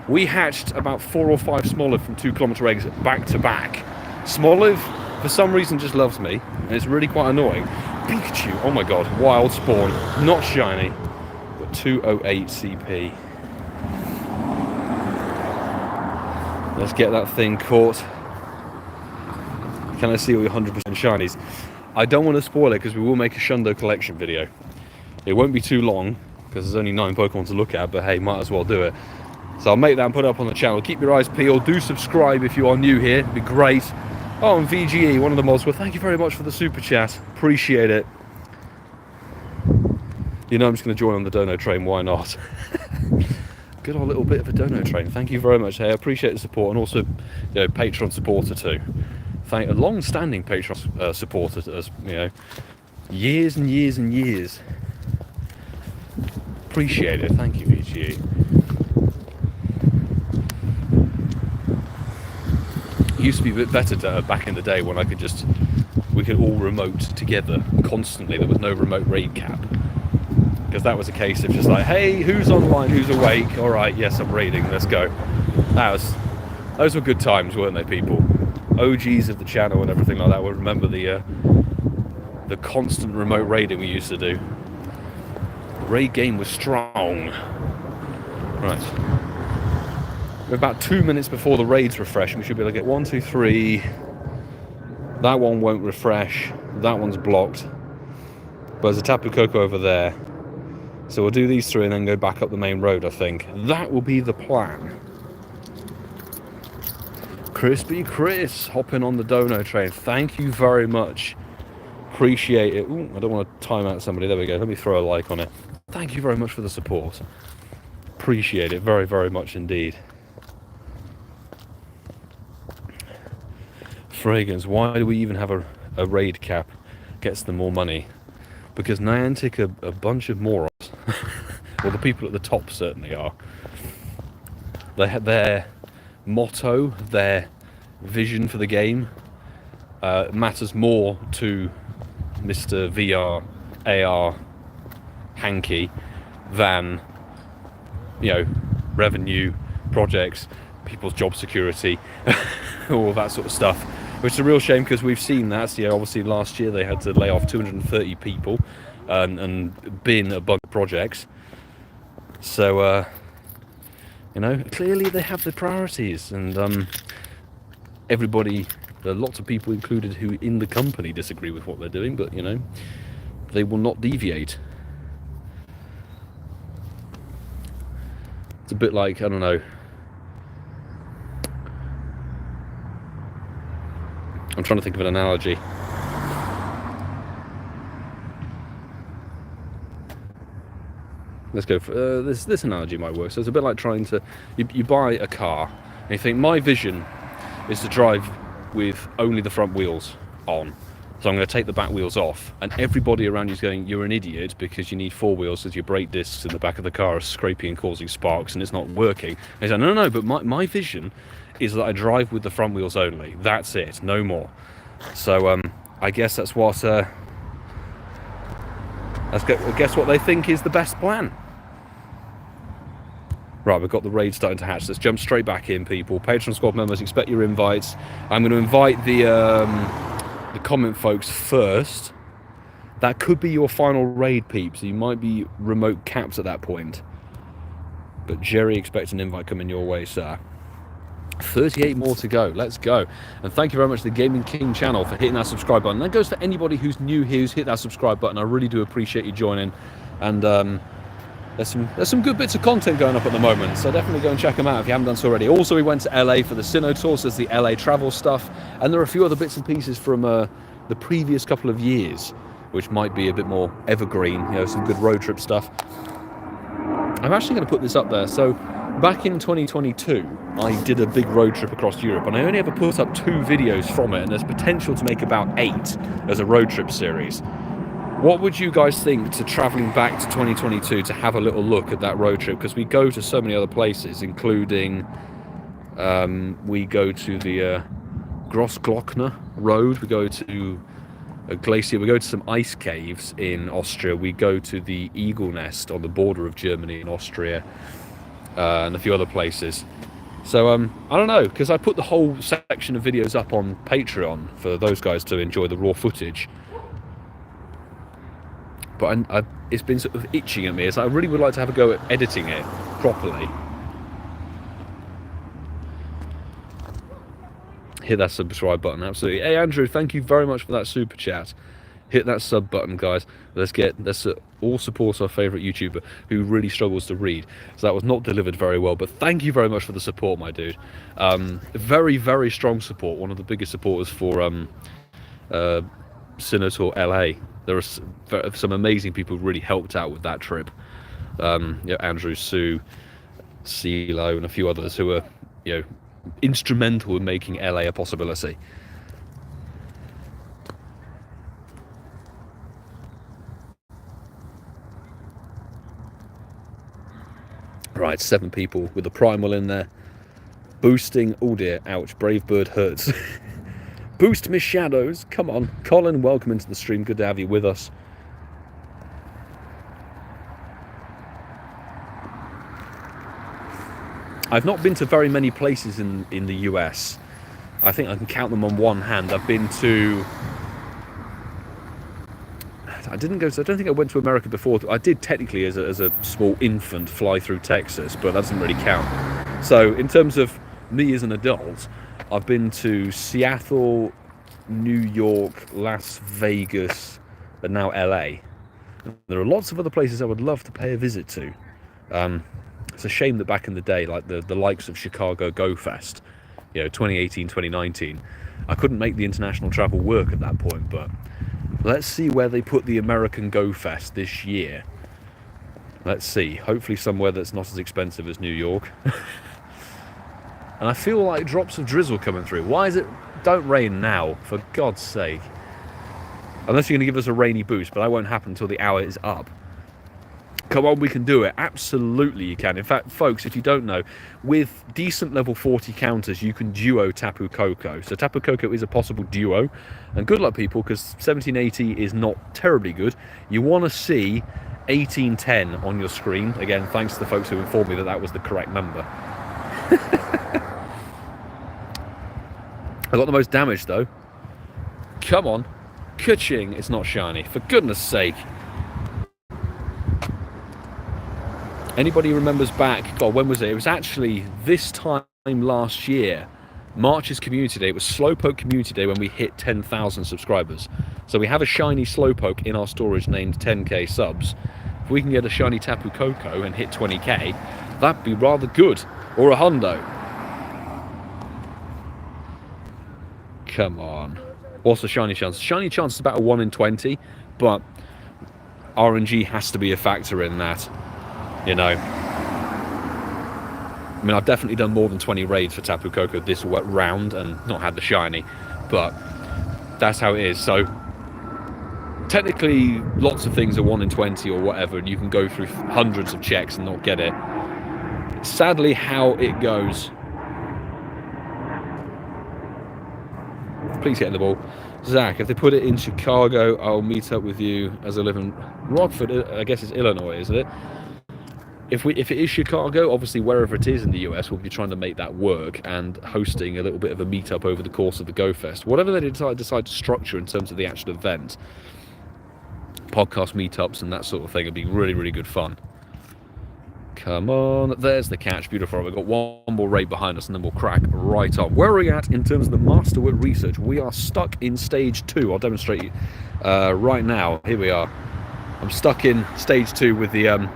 we hatched about 4 or 5 Smoliv from 2 kilometer eggs back to back. Smoliv, for some reason, just loves me. and it's really quite annoying. Pikachu, oh my god, wild spawn, not shiny, but 208 CP. Let's get that thing caught. Can I see all your 100% shinies? I don't want to spoil it because we will make a Shundo collection video. It won't be too long because there's only 9 Pokemon to look at, but hey, might as well do it. So I'll make that and put it up on the channel. Keep your eyes peeled. Do subscribe if you are new here. It'd be great. Oh, and VGE, one of the mods. Well, thank you very much for the super chat. Appreciate it. You know I'm just going to join on the dono train. Why not? Good old little bit of a dono train. Thank you very much. Hey, I appreciate the support, and also, Patreon supporter too. Thank a long-standing Patreon supporter, as years and years and years. Appreciate it. Thank you, VGE. It used to be a bit better back in the day when we could all remote together constantly. There was no remote raid cap. Because that was a case of just like, hey, who's online, who's awake? All right, yes, I'm raiding, let's go. Those were good times, weren't they, people? OGs of the channel and everything like that will remember the constant remote raiding we used to do. The raid game was strong. Right. We're about 2 minutes before the raids refresh, and we should be able to get 1, 2, 3. That one won't refresh. That one's blocked. But there's a Tapu Koko over there. So we'll do these 3 and then go back up the main road, I think. That will be the plan. Crispy Chris, hopping on the dono train. Thank you very much. Appreciate it. Ooh, I don't want to time out somebody. There we go. Let me throw a like on it. Thank you very much for the support. Appreciate it very, very much indeed. Fragrance. Why do we even have a raid cap? Gets them more money. Because Niantic are a bunch of morons. Well, the people at the top certainly are. They have their motto, their vision for the game matters more to Mr. VR, AR, Hanky than, revenue, projects, people's job security, all that sort of stuff. Which is a real shame because we've seen that. So, obviously last year they had to lay off 230 people and bin a bunch of projects. So, clearly they have their priorities, and everybody, there are lots of people included who in the company disagree with what they're doing, but, they will not deviate. It's a bit like, I don't know, I'm trying to think of an analogy. Let's go for this analogy might work. So it's a bit like trying to you buy a car and you think my vision is to drive with only the front wheels on, so I'm going to take the back wheels off, and everybody around you is going, you're an idiot because you need 4 wheels because your brake discs in the back of the car are scraping and causing sparks and it's not working. And he's like, no, but my vision is that I drive with the front wheels only. That's it, no more. So I guess that's what guess what they think is the best plan. Right, we've got the raid starting to hatch. Let's jump straight back in, people. Patreon squad members, expect your invites. I'm going to invite the comment folks first. That could be your final raid, peeps. You might be remote capped at that point. But Jerry, expect an invite coming your way, sir. 38 more to go. Let's go. And thank you very much to the Gaming King channel for hitting that subscribe button. That goes to anybody who's new here, who's hit that subscribe button. I really do appreciate you joining. And there's some good bits of content going up at the moment, so definitely go and check them out if you haven't done so already. Also, we went to LA for the Sinnoh tour, so there's the LA travel stuff, and there are a few other bits and pieces from the previous couple of years, which might be a bit more evergreen, some good road trip stuff. I'm actually going to put this up there. So back in 2022, I did a big road trip across Europe, and I only ever put up 2 videos from it, and there's potential to make about 8 as a road trip series. What would you guys think to travelling back to 2022 to have a little look at that road trip? Because we go to so many other places, including we go to the Grossglockner Road, we go to a glacier, we go to some ice caves in Austria, we go to the Eagle Nest on the border of Germany and Austria, and a few other places. So I don't know, because I put the whole section of videos up on Patreon for those guys to enjoy the raw footage. But it's been sort of itching at me. I really would like to have a go at editing it properly. Hit that subscribe button, absolutely. Hey Andrew, thank you very much for that super chat. Hit that sub button, guys. Let's all support our favourite YouTuber who really struggles to read. So that was not delivered very well, but thank you very much for the support, my dude. Very, very strong support. One of the biggest supporters for Senator LA. There are some amazing people who really helped out with that trip. Andrew, Sue, CeeLo, and a few others who were, instrumental in making LA a possibility. Right, 7 people with the primal in there. Boosting, oh dear, ouch, Brave Bird hurts. Boost Miss Shadows, come on. Colin, welcome into the stream, good to have you with us. I've not been to very many places in the US. I think I can count them on one hand. I've been to... I don't think I went to America before. I did technically as a small infant fly through Texas, but that doesn't really count. So in terms of me as an adult, I've been to Seattle, New York, Las Vegas, and now LA. There are lots of other places I would love to pay a visit to. It's a shame that back in the day, like the likes of Chicago Go Fest, 2018, 2019, I couldn't make the international travel work at that point, but let's see where they put the American Go Fest this year. Let's see. Hopefully somewhere that's not as expensive as New York. And I feel like drops of drizzle coming through. Why is it... Don't rain now, for God's sake. Unless you're going to give us a rainy boost, but that won't happen until the hour is up. Come on, we can do it. Absolutely you can. In fact, folks, if you don't know, with decent level 40 counters, you can duo Tapu Koko. So Tapu Koko is a possible duo. And good luck, people, because 1780 is not terribly good. You want to see 1810 on your screen. Again, thanks to the folks who informed me that that was the correct number. I got the most damage, though. Come on. Ka-ching. It's not shiny. For goodness sake. Anybody remembers back, God, when was it? It was actually this time last year, March's Community Day. It was Slowpoke Community Day when we hit 10,000 subscribers. So we have a shiny Slowpoke in our storage named 10k subs. If we can get a shiny Tapu Koko and hit 20k, that'd be rather good. Or a hundo. Come on. What's the shiny chance? Shiny chance is about a 1 in 20, but RNG has to be a factor in that. I mean, I've definitely done more than 20 raids for Tapu Koko this round and not had the shiny, but that's how it is. So technically lots of things are 1 in 20 or whatever, and you can go through hundreds of checks and not get it. Sadly, how it goes. Please get in the ball. Zach, if they put it in Chicago, I'll meet up with you as I live in Rockford. I guess it's Illinois, isn't it? If it is Chicago, obviously wherever it is in the US, we'll be trying to make that work and hosting a little bit of a meetup over the course of the Go Fest. Whatever they decide to structure in terms of the actual event, podcast meetups and that sort of thing would be really, really good fun. Come on, there's the catch, beautiful. We've got one more raid behind us and then we'll crack right on. Where are we at in terms of the Masterwork research? We are stuck in stage 2. I'll demonstrate you right now. Here we are. I'm stuck in stage 2 with the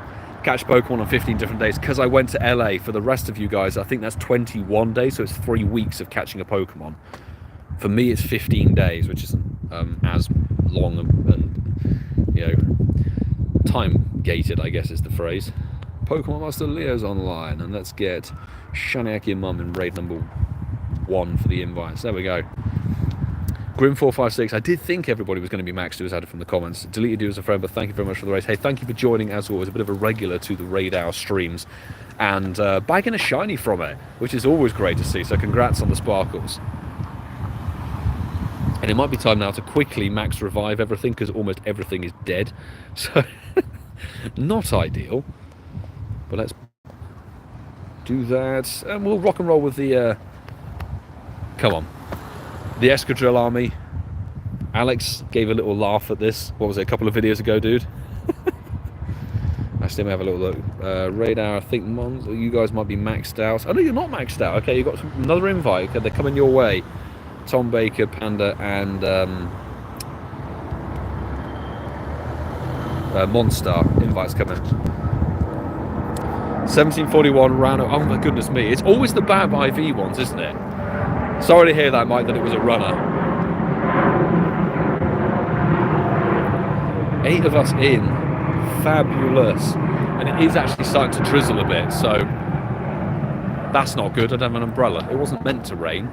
catch Pokemon on 15 different days because I went to LA. For the rest of you guys, I think that's 21 days, so it's 3 weeks of catching a Pokemon. For me, it's 15 days, which isn't as long and time gated, I guess is the phrase. Pokemon Master Leo's online, and let's get Shaniaki and Mum in raid number 1 for the invites. There we go. Grim456, I did think everybody was going to be maxed who was added from the comments. Deleted you as a friend, but thank you very much for the raid. Hey, thank you for joining, as always, a bit of a regular to the raid hour streams, and bagging a shiny from it, which is always great to see, so congrats on the sparkles. And it might be time now to quickly max revive everything, because almost everything is dead, so not ideal. But let's Do that, and we'll rock and roll with the, come on, the Escadrille Army. Alex gave a little laugh at this, what was it, a couple of videos ago, dude? Actually, let me have a little look. Radar, I think you guys might be maxed out. Oh no, you're not maxed out. Okay, you got another invite. Okay, they're coming your way. Tom Baker, Panda, and Monstar. Invites coming. 1741 Rano. Oh my goodness me. It's always the bad IV ones, isn't it? Sorry to hear that, Mike, that it was a runner. 8 of us in. Fabulous. And it is actually starting to drizzle a bit, so that's not good. I don't have an umbrella. It wasn't meant to rain,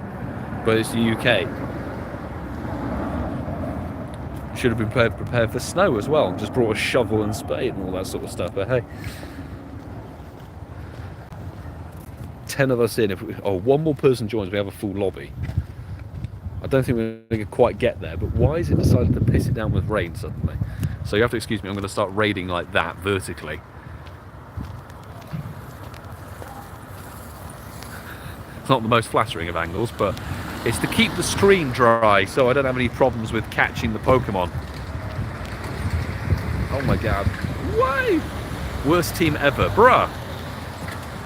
but it's the UK. Should have been prepared for snow as well. Just brought a shovel and spade and all that sort of stuff, but hey. 10 of us in. If one more person joins, we have a full lobby. I don't think we're going to quite get there, but why is it decided to piss it down with rain suddenly? So you have to excuse me, I'm going to start raiding like that, vertically. It's not the most flattering of angles, but it's to keep the stream dry so I don't have any problems with catching the Pokemon. Oh my god. Why? Worst team ever. Bruh.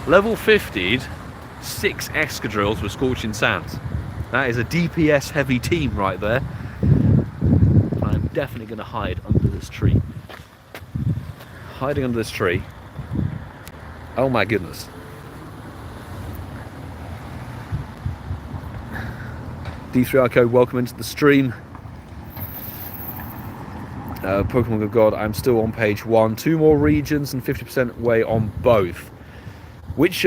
Level 50'd 6 Escadrilles with Scorching Sands. That is a DPS heavy team right there. I'm definitely going to hide under this tree. Hiding under this tree. Oh my goodness. D3R code, welcome into the stream. Pokemon of God, I'm still on page 1. 2 more regions and 50% way on both. Which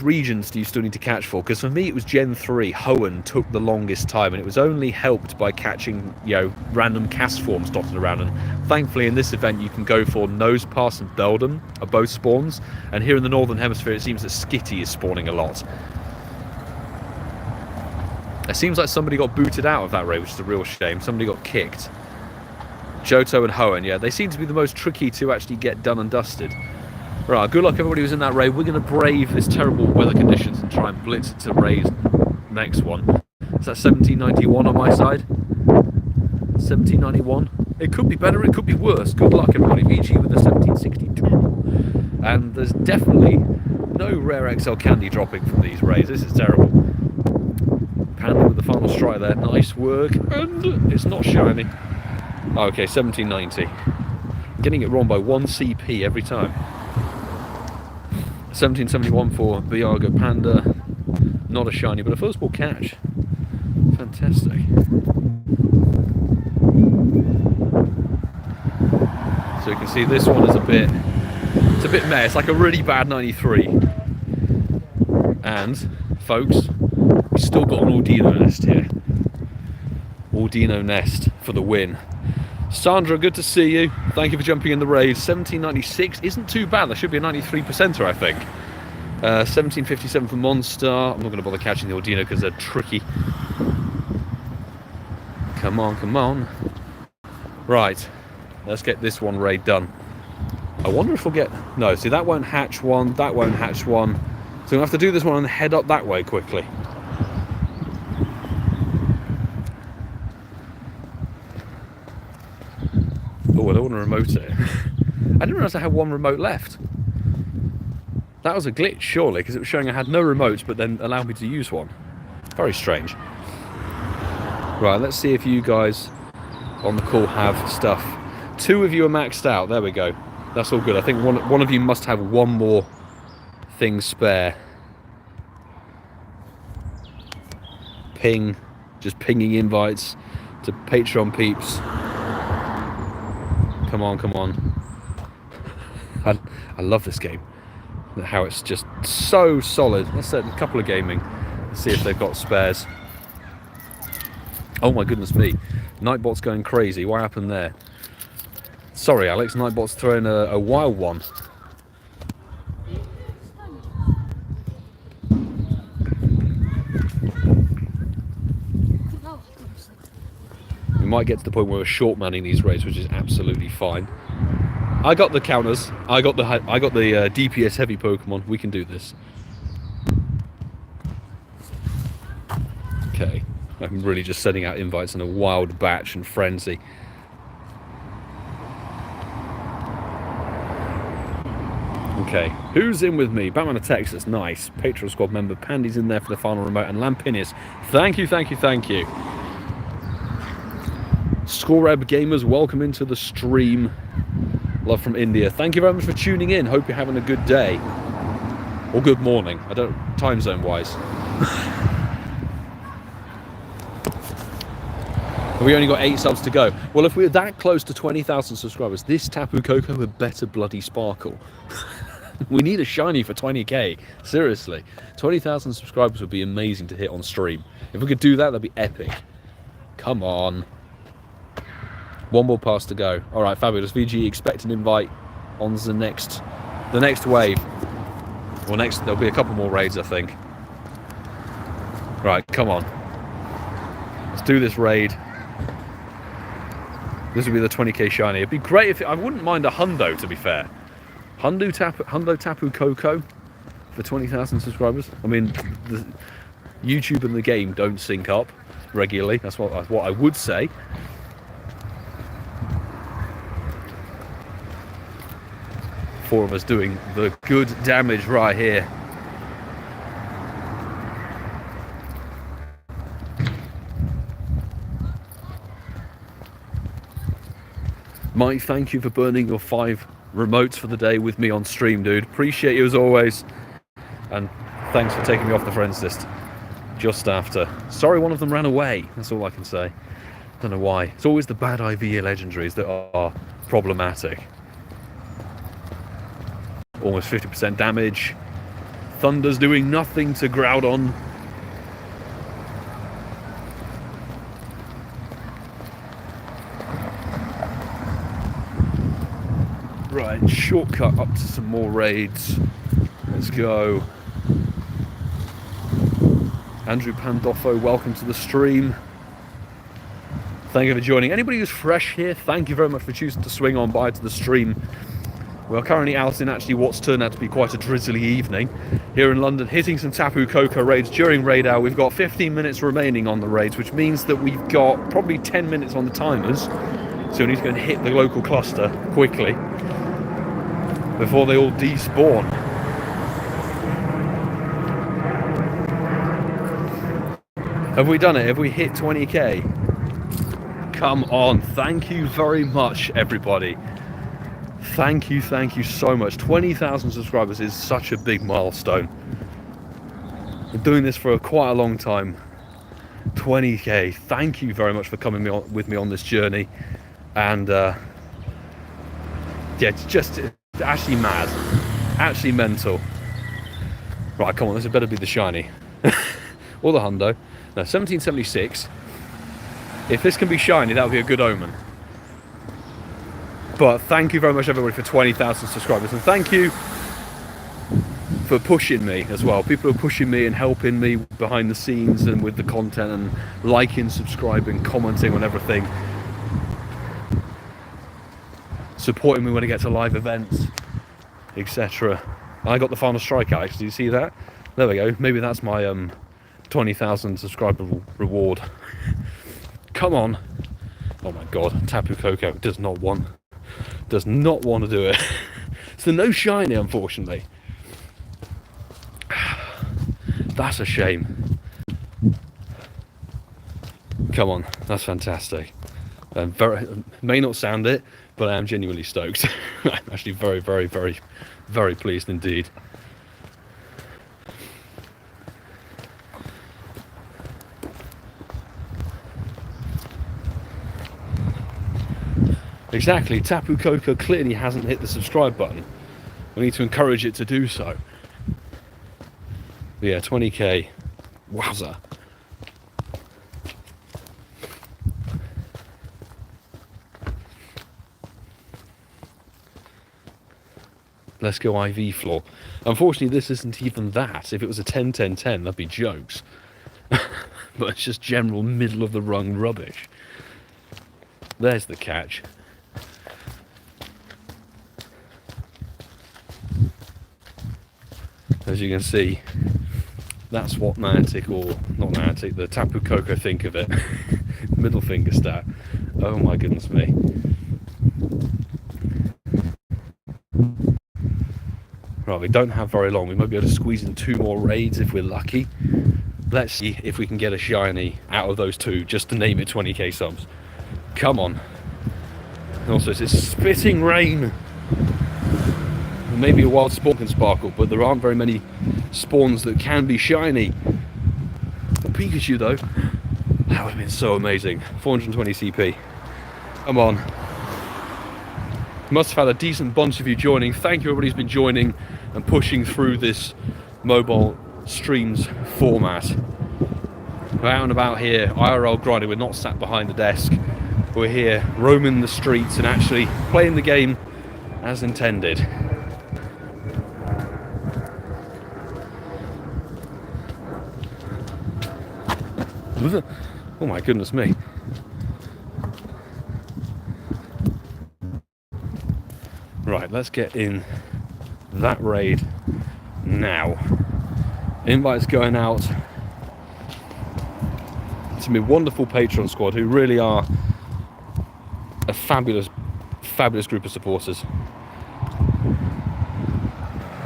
regions do you still need to catch for? Because for me it was Gen 3. Hoenn took the longest time, and it was only helped by catching, you know, random cast forms dotted around. And thankfully in this event you can go for Nosepass and Beldum are both spawns. And here in the Northern Hemisphere it seems that Skitty is spawning a lot. It seems like somebody got booted out of that raid, which is a real shame. Somebody got kicked. Johto and Hoenn, yeah, they seem to be the most tricky to actually get done and dusted. Right, good luck everybody who's in that raid. We're going to brave this terrible weather conditions and try and blitz it to raid next one. Is that 1791 on my side? 1791? It could be better, it could be worse. Good luck everybody. VG with the 1762. And there's definitely no rare XL candy dropping from these raids. This is terrible. Panda with the final strike there. Nice work. And it's not shiny. Oh, okay, 1790. Getting it wrong by 1 CP every time. 1771 for Viago Panda. Not a shiny, but a first ball catch. Fantastic. So you can see this one is it's a bit meh. It's like a really bad 93. And, folks, we still got an Audino nest here. Audino nest for the win. Sandra, good to see you. Thank you for jumping in the raid. 1796 isn't too bad. That should be a 93%er, I think. 1757 for Monstar. I'm not going to bother catching the Audino because they're tricky. Come on, come on. Right. Let's get this one raid done. I wonder if we'll get... No, see, that won't hatch one. That won't hatch one. So we'll have to do this one and head up that way quickly. Oh, I don't want to remote it. I didn't realise I had one remote left. That was a glitch, surely, because it was showing I had no remotes, but then allowed me to use one. Very strange. Right, let's see if you guys on the call have stuff. 2 of you are maxed out. There we go. That's all good. I think one of you must have one more thing spare. Ping. Just pinging invites to Patreon peeps. Come on, come on. I love this game. How it's just so solid. Let's set a couple of gaming. Let's see if they've got spares. Oh my goodness me. Nightbot's going crazy. What happened there? Sorry, Alex. Nightbot's throwing a wild one. We might get to the point where we're short manning these raids, which is absolutely fine. I got the counters. I got the DPS heavy Pokemon. We can do this. Okay, I'm really just sending out invites in a wild batch and frenzy. Okay, who's in with me? Batman of Texas, nice. Patreon squad member, Pandy's in there for the final remote, and Lampinis. Thank you, thank you, thank you. Scoreb Gamers, welcome into the stream. Love from India. Thank you very much for tuning in. Hope you're having a good day. Or good morning. I don't, time zone wise. We only got 8 subs to go. Well, if we're that close to 20,000 subscribers, this Tapu Koko would better bloody sparkle. We need a shiny for 20k. Seriously. 20,000 subscribers would be amazing to hit on stream. If we could do that, that'd be epic. Come on. One more pass to go. All right, fabulous. VG, expect an invite on the next wave. Well, there'll be a couple more raids, I think. Right, come on. Let's do this raid. This would be the 20k shiny. It'd be great if I wouldn't mind a hundo, to be fair. Hundo Tapu Koko for 20,000 subscribers. I mean, the YouTube and the game don't sync up regularly. That's what I would say. Four of us doing the good damage right here. Mike, thank you for burning your 5 remotes for the day with me on stream, dude. Appreciate you as always. And thanks for taking me off the friends list just after. Sorry one of them ran away. That's all I can say. Don't know why. It's always the bad IV legendaries that are problematic. Almost 50% damage. Thunder's doing nothing to Groudon. Right, shortcut up to some more raids. Let's go. Andrew Pandolfo, welcome to the stream. Thank you for joining. Anybody who's fresh here, thank you very much for choosing to swing on by to the stream. We're currently out in actually what's turned out to be quite a drizzly evening here in London, hitting some Tapu Koko raids during raid hour. We've got 15 minutes remaining on the raids, which means that we've got probably 10 minutes on the timers. So we need to go and hit the local cluster quickly before they all despawn. Have we done it? Have we hit 20k? Come on. Thank you very much, everybody. Thank you so much. 20,000 subscribers is such a big milestone. Been doing this for quite a long time. 20k. Thank you very much for coming with me on this journey. And yeah, it's actually mad. Actually mental. Right, come on, this had better be the shiny. Or the hundo. No, 1776. If this can be shiny, that would be a good omen. But thank you very much, everybody, for 20,000 subscribers. And thank you for pushing me as well. People are pushing me and helping me behind the scenes and with the content and liking, subscribing, commenting on everything. Supporting me when I get to live events, etc. I got the final strike out, actually. Do you see that? There we go. Maybe that's my 20,000 subscriber reward. Come on. Oh my god, Tapu Koko does not want to do it. So no shiny, unfortunately. That's a shame. Come on, that's fantastic. May not sound it, but I am genuinely stoked. I'm actually very pleased indeed. Exactly, Tapu Koko clearly hasn't hit the subscribe button. We need to encourage it to do so. But yeah, 20k. Wowza. Let's go IV floor. Unfortunately, this isn't even that. If it was a 10-10-10, that'd be jokes. But it's just general middle of the rung rubbish. There's the catch. As you can see, That's what Niantic, or not Niantic, the Tapu Koko think of it. Middle finger stat. Oh my goodness me. Right, we don't have very long. We might be able to squeeze in 2 more raids if we're lucky. Let's see if we can get a shiny out of those 2, just to name it 20k subs. Come on. And also, it's spitting rain. Maybe a wild spawn can sparkle, but there aren't very many spawns that can be shiny. Pikachu though, that would have been so amazing. 420 CP. Come on. Must have had a decent bunch of you joining. Thank you everybody who's been joining and pushing through this mobile streams format. We're out and about here, IRL grinding. We're not sat behind a desk. We're here roaming the streets and actually playing the game as intended. Oh my goodness me. Right, let's get in that raid now. Invites going out to my wonderful Patreon squad, who really are a fabulous group of supporters.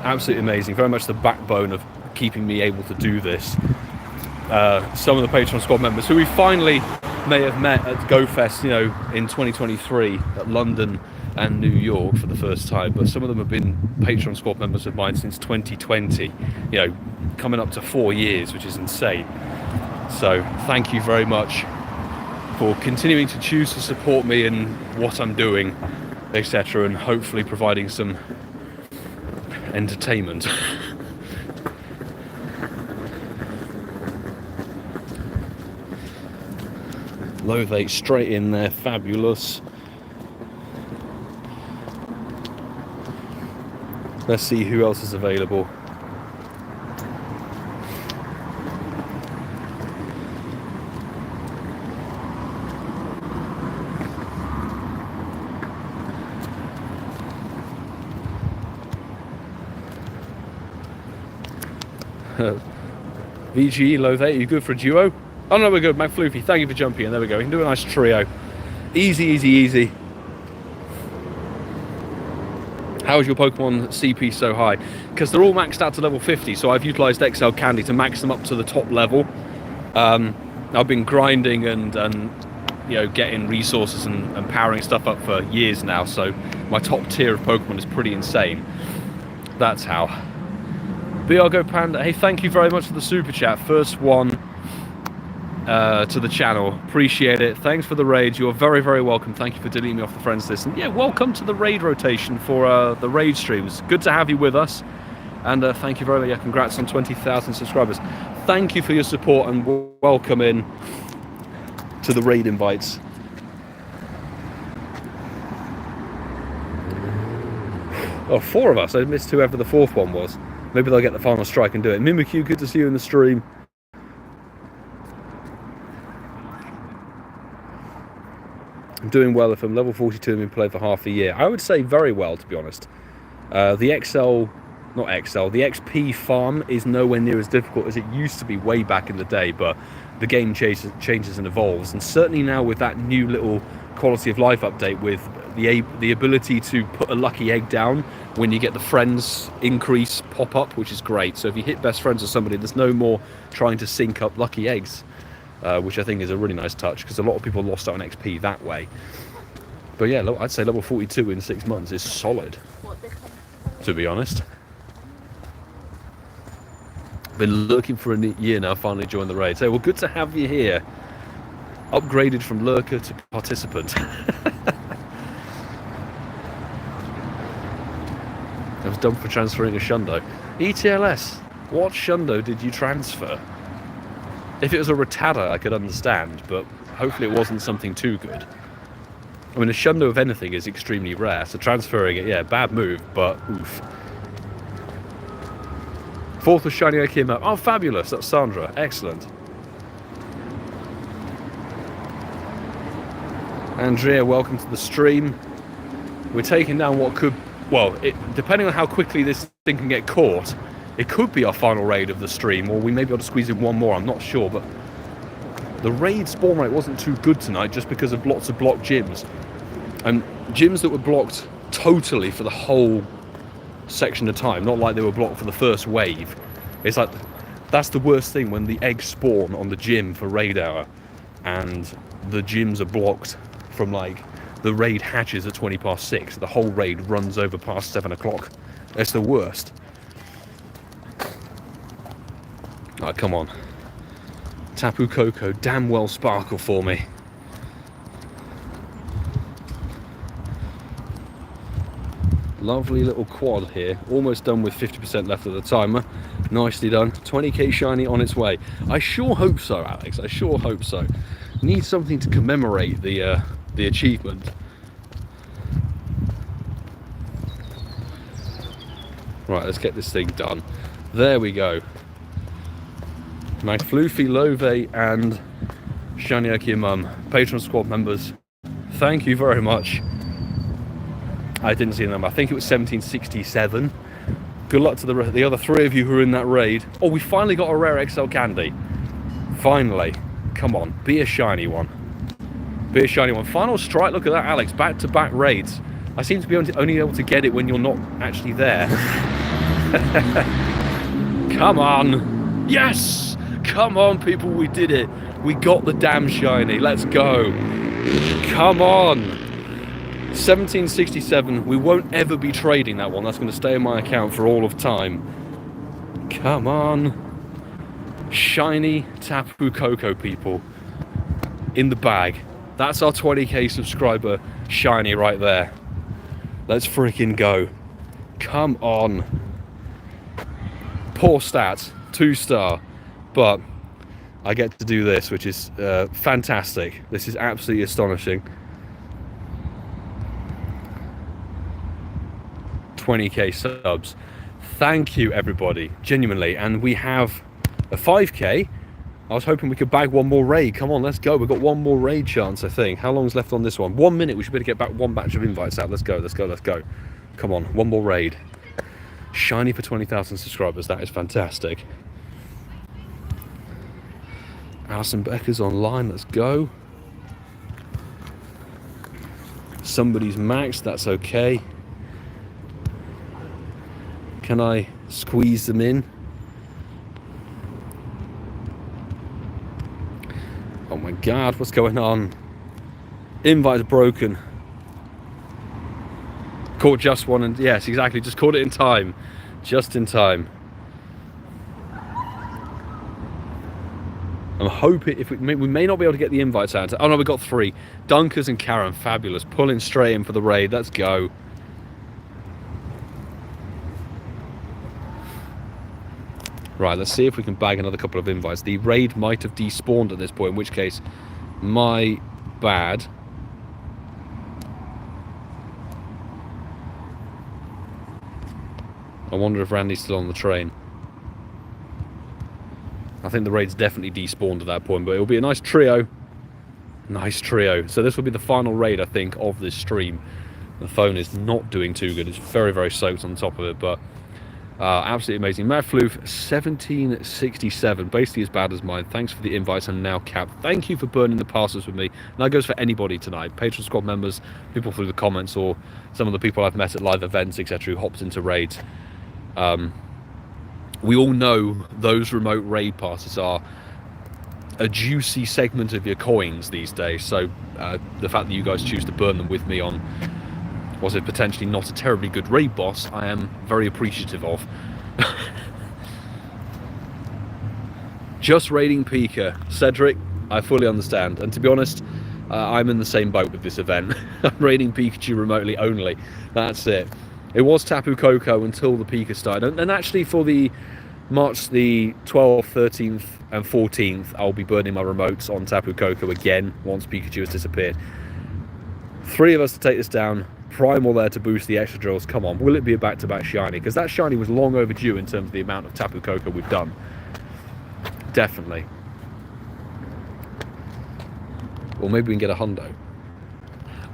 Absolutely amazing. Very much the backbone of keeping me able to do this. Some of the Patreon squad members who we finally may have met at GoFest, you know, in 2023 at London and New York for the first time, but some of them have been Patreon squad members of mine since 2020, you know, coming up to 4 years, which is insane. So thank you very much for continuing to choose to support me in what I'm doing, etc., and hopefully providing some entertainment. Loathate straight in there, fabulous. Let's see who else is available. VG, Loathate, you good for a duo? Oh no, we're good. McFloofy, thank you for jumping in. There we go. We can do a nice trio. Easy, easy, easy. How is your Pokemon CP so high? Because they're all maxed out to level 50, so I've utilised XL Candy to max them up to the top level. I've been grinding and you know, getting resources and powering stuff up for years now, so my top tier of Pokemon is pretty insane. That's how. BRGO Panda, hey, thank you very much for the super chat. First one to the channel, appreciate it. Thanks for the raid, you're very, very welcome. Thank you for deleting me off the friends list, and yeah, welcome to the raid rotation for the raid streams. Good to have you with us, and thank you very much. Yeah, congrats on 20,000 subscribers. Thank you for your support, and welcome in to the raid invites. Oh, 4 of us. I missed whoever the 4th one was. Maybe they'll get the final strike and do it. Mimikyu, good to see you in the stream. I'm doing well. If I'm level 42 and been played for half a year, I would say very well, to be honest. The XP farm is nowhere near as difficult as it used to be way back in the day, but the game changes and evolves, and certainly now with that new little quality of life update with the ability to put a lucky egg down when you get the friends increase pop up, which is great. So if you hit best friends with somebody, there's no more trying to sync up lucky eggs, which I think is a really nice touch, because a lot of people lost out on XP that way. But yeah, I'd say level 42 in 6 months is solid, to be honest. Been looking for a year now, finally joined the raid. So, well, good to have you here. Upgraded from lurker to participant. I was done for transferring a Shundo. ETLS, what Shundo did you transfer? If it was a Rattata, I could understand, but hopefully it wasn't something too good. I mean, a Shundo of anything is extremely rare, so transferring it, yeah, bad move, but oof. 4th was shiny I came up. Oh, fabulous, that's Sandra, excellent. Andrea, welcome to the stream. We're taking down what could, well, depending on how quickly this thing can get caught, It could be our final raid of the stream, or we may be able to squeeze in one more, I'm not sure, but the raid spawn rate wasn't too good tonight just because of lots of blocked gyms. And gyms that were blocked totally for the whole section of time, not like they were blocked for the first wave. It's like, that's the worst thing, when the eggs spawn on the gym for raid hour and the gyms are blocked from like, the raid hatches at 20 past 6, the whole raid runs over past 7 o'clock. It's the worst. Alright, come on. Tapu Koko, damn well sparkle for me. Lovely little quad here, almost done with 50% left of the timer. Nicely done. 20k shiny on its way. I sure hope so, Alex. I sure hope so. Need something to commemorate the achievement. Right, let's get this thing done. There we go. Magfluffy, Love, and Shiny Mum, Patreon squad members, thank you very much. I didn't see the number. I think it was 1767. Good luck to the other 3 of you who are in that raid. Oh, we finally got a rare XL candy. Finally. Come on, be a shiny one. Be a shiny one. Final strike, look at that, Alex. Back-to-back raids. I seem to be only able to get it when you're not actually there. Come on. Yes! Come on, people, we did it. We got the damn shiny. Let's go. Come on. 1767. We won't ever be trading that one. That's going to stay in my account for all of time. Come on. Shiny Tapu Koko, people. In the bag. That's our 20k subscriber shiny right there. Let's freaking go. Come on. Poor stats. 2-star. But I get to do this, which is fantastic. This is absolutely astonishing. 20k subs. Thank you, everybody, genuinely. And we have a 5k. I was hoping we could bag one more raid. Come on, let's go. We've got one more raid chance, I think. How long's left on this one? 1 minute. We should be able to get back one batch of invites out. Let's go, let's go, let's go. Come on, one more raid. Shiny for 20,000 subscribers. That is fantastic. Alison Becker's online. Let's go. Somebody's maxed. That's okay. Can I squeeze them in? Oh my god, what's going on? Invite's broken. Caught just one, and yes, exactly, just caught it in time. Just in time. I'm hoping if we may not be able to get the invites out. Oh no, we got 3. Dunkers and Karen, fabulous. Pulling straight in for the raid. Let's go. Right, let's see if we can bag another couple of invites. The raid might have despawned at this point, in which case, my bad. I wonder if Randy's still on the train. I think the raid's definitely despawned at that point, but it'll be a nice trio. Nice trio. So this will be the final raid, I think, of this stream. The phone is not doing too good. It's very, very soaked on top of it, but absolutely amazing. Madfloof 1767, basically as bad as mine. Thanks for the invites. I'm now capped. Thank you for burning the passes with me. And that goes for anybody tonight. Patreon squad members, people through the comments, or some of the people I've met at live events, etc., who hopped into raids. We all know those remote raid passes are a juicy segment of your coins these days. So the fact that you guys choose to burn them with me on, was it potentially not a terribly good raid boss, I am very appreciative of. Just raiding Pika. Cedric, I fully understand. And to be honest, I'm in the same boat with this event. I'm raiding Pikachu remotely only. That's it. It was Tapu Koko until the Pika started. And actually for the March the 12th, 13th and 14th, I'll be burning my remotes on Tapu Koko again once Pikachu has disappeared. 3 of us to take this down. Primal there to boost the extra drills. Come on, will it be a back-to-back shiny? Because that shiny was long overdue in terms of the amount of Tapu Koko we've done. Definitely. Or maybe we can get a hundo.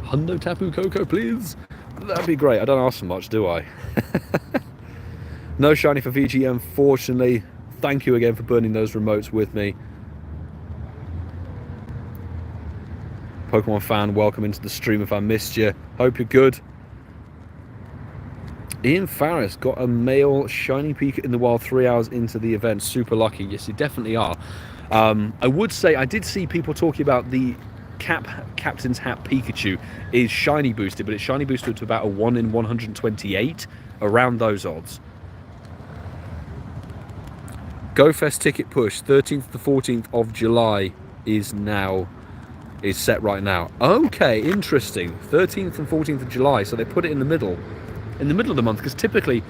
Hundo Tapu Koko, please? That'd be great. I don't ask for much, do I? No shiny for VG, unfortunately. Thank you again for burning those remotes with me. Pokemon fan, welcome into the stream if I missed you. Hope you're good. Ian Farris got a male shiny Pikachu in the wild 3 hours into the event. Super lucky. Yes, you definitely are. I would say I did see people talking about the Captain's Hat Pikachu is shiny boosted, but it's shiny boosted to about a 1 in 128, around those odds. GoFest ticket push 13th to 14th of July is set right now. Okay, interesting. 13th and 14th of July, so they put it in the middle of the month, because typically,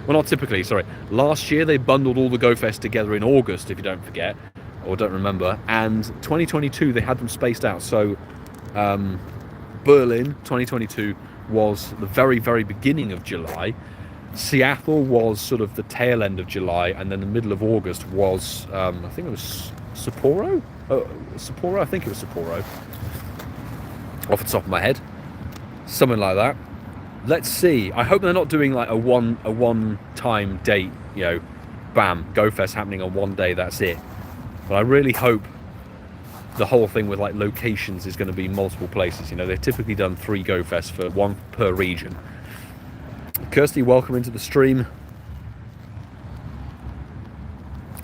well, not typically, sorry, last year they bundled all the GoFest together in August, if you don't forget or don't remember, and 2022 they had them spaced out. So Berlin 2022 was the very, very beginning of July. Seattle was sort of the tail end of July, and then the middle of August was I think it was Sapporo. Sapporo, I think it was Sapporo, off the top of my head, something like that. Let's see. I hope they're not doing like a one time date, you know, bam, GoFest happening on one day, that's it. But I really hope the whole thing with like locations is going to be multiple places. You know, they've typically done 3 GoFests, for 1 per region. Kirsty, welcome into the stream.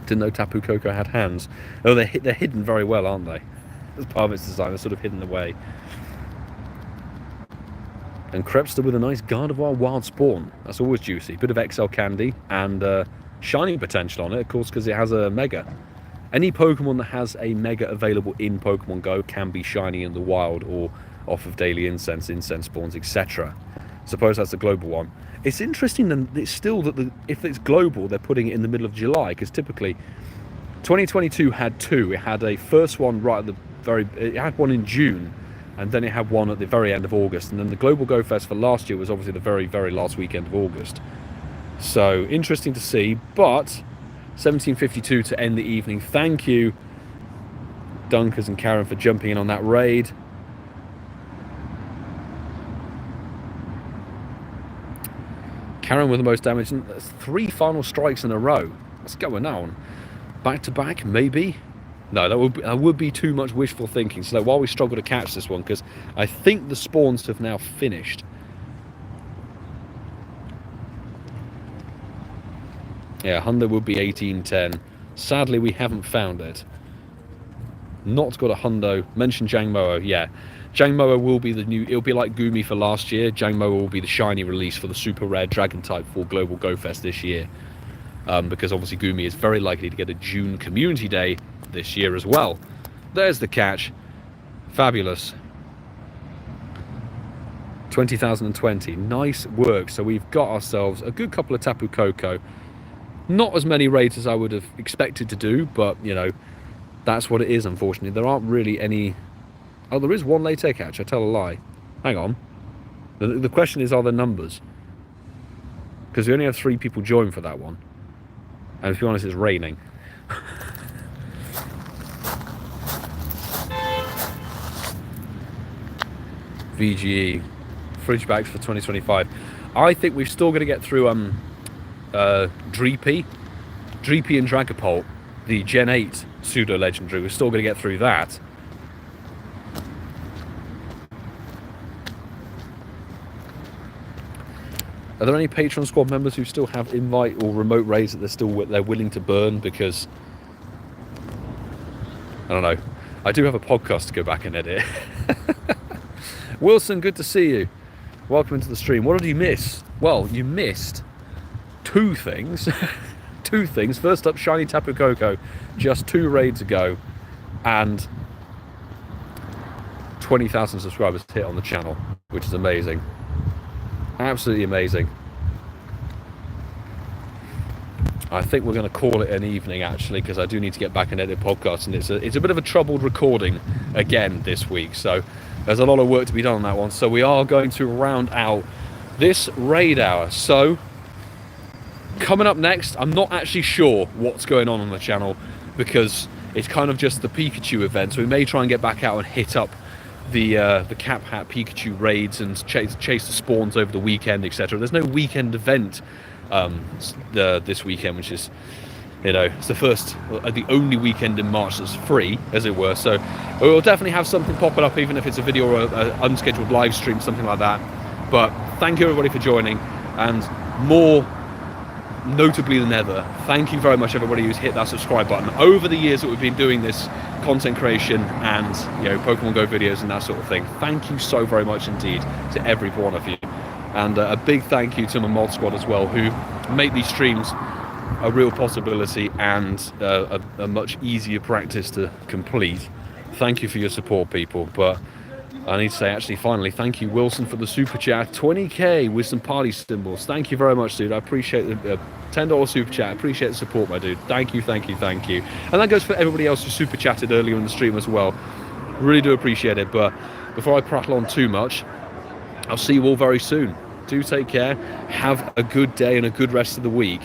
Didn't know Tapu Koko had hands. Oh, they're hidden very well, aren't they? As part of its design, they're sort of hidden away. And Crepster with a nice Gardevoir wild spawn. That's always juicy. Bit of XL candy and shiny potential on it, of course, because it has a Mega. Any Pokemon that has a Mega available in Pokemon Go can be shiny in the wild or off of daily incense spawns, etc. Suppose that's the global one. It's interesting that it's still that if it's global, they're putting it in the middle of July, because typically 2022 had 2. It had a first one right at the it had one in June, and then it had one at the very end of August, and then the Global Go Fest for last year was obviously the very, very last weekend of August. So interesting to see, but 1752 to end the evening. Thank you, Dunkers and Karen, for jumping in on that raid. Karen with the most damage, and that's 3 final strikes in a row. What's going on? Back to back, maybe? No, that would be too much wishful thinking. So while we struggle to catch this one, because I think the spawns have now finished. Yeah, hundo would be 1810. Sadly, we haven't found it. Not got a hundo. Mention Jangmo-o, yeah. Jangmo-o will be the new, it'll be like Gumi for last year. Jangmo-o will be the shiny release for the super rare dragon type for Global Go Fest this year. Because obviously Gumi is very likely to get a June community day this year as well. There's the catch. Fabulous. 20,020. Nice work. So we've got ourselves a good couple of Tapu Koko. Not as many raids as I would have expected to do, but you know, that's what it is, unfortunately. There aren't really any. Oh, there is one later catch. I tell a lie. Hang on. The question is, are there numbers? Because we only have 3 people join for that one. And to be honest, it's raining. VGE. Fridge bags for 2025. I think we've still got to get through Dreepy and Dragapult, the Gen 8 pseudo legendary. We're still going to get through that. Are there any Patreon squad members who still have invite or remote raids that they're willing to burn? Because I don't know. I do have a podcast to go back and edit. Wilson, good to see you. Welcome into the stream. What did you miss? Well, you missed 2 things. 2 things. First up, shiny Tapu Koko just 2 raids ago, and 20,000 subscribers hit on the channel, which is amazing. Absolutely amazing. I think we're going to call it an evening, actually, because I do need to get back and edit podcasts, and it's a bit of a troubled recording again this week, so there's a lot of work to be done on that one. So we are going to round out this raid hour. So coming up next, I'm not actually sure what's going on the channel, because it's kind of just the Pikachu event, so we may try and get back out and hit up the Cap Hat Pikachu raids and chase the spawns over the weekend, etc. There's no weekend event this weekend, which is, it's the only weekend in March that's free, as it were. So we'll definitely have something popping up, even if it's a video or an unscheduled live stream, something like that. But thank you everybody for joining, and more notably than ever, thank you very much everybody who's hit that subscribe button over the years that we've been doing this content creation and Pokemon Go videos and that sort of thing. Thank you so very much indeed to every one of you, and a big thank you to my mod squad as well, who make these streams a real possibility and a much easier practice to complete. Thank you for your support, people. But I need to say, actually, finally, thank you, Wilson, for the super chat. 20k with some party symbols. Thank you very much, dude. I appreciate the $10 super chat. I appreciate the support, my dude. Thank you, thank you, thank you. And that goes for everybody else who super chatted earlier in the stream as well. Really do appreciate it. But before I prattle on too much, I'll see you all very soon. Do take care. Have a good day and a good rest of the week.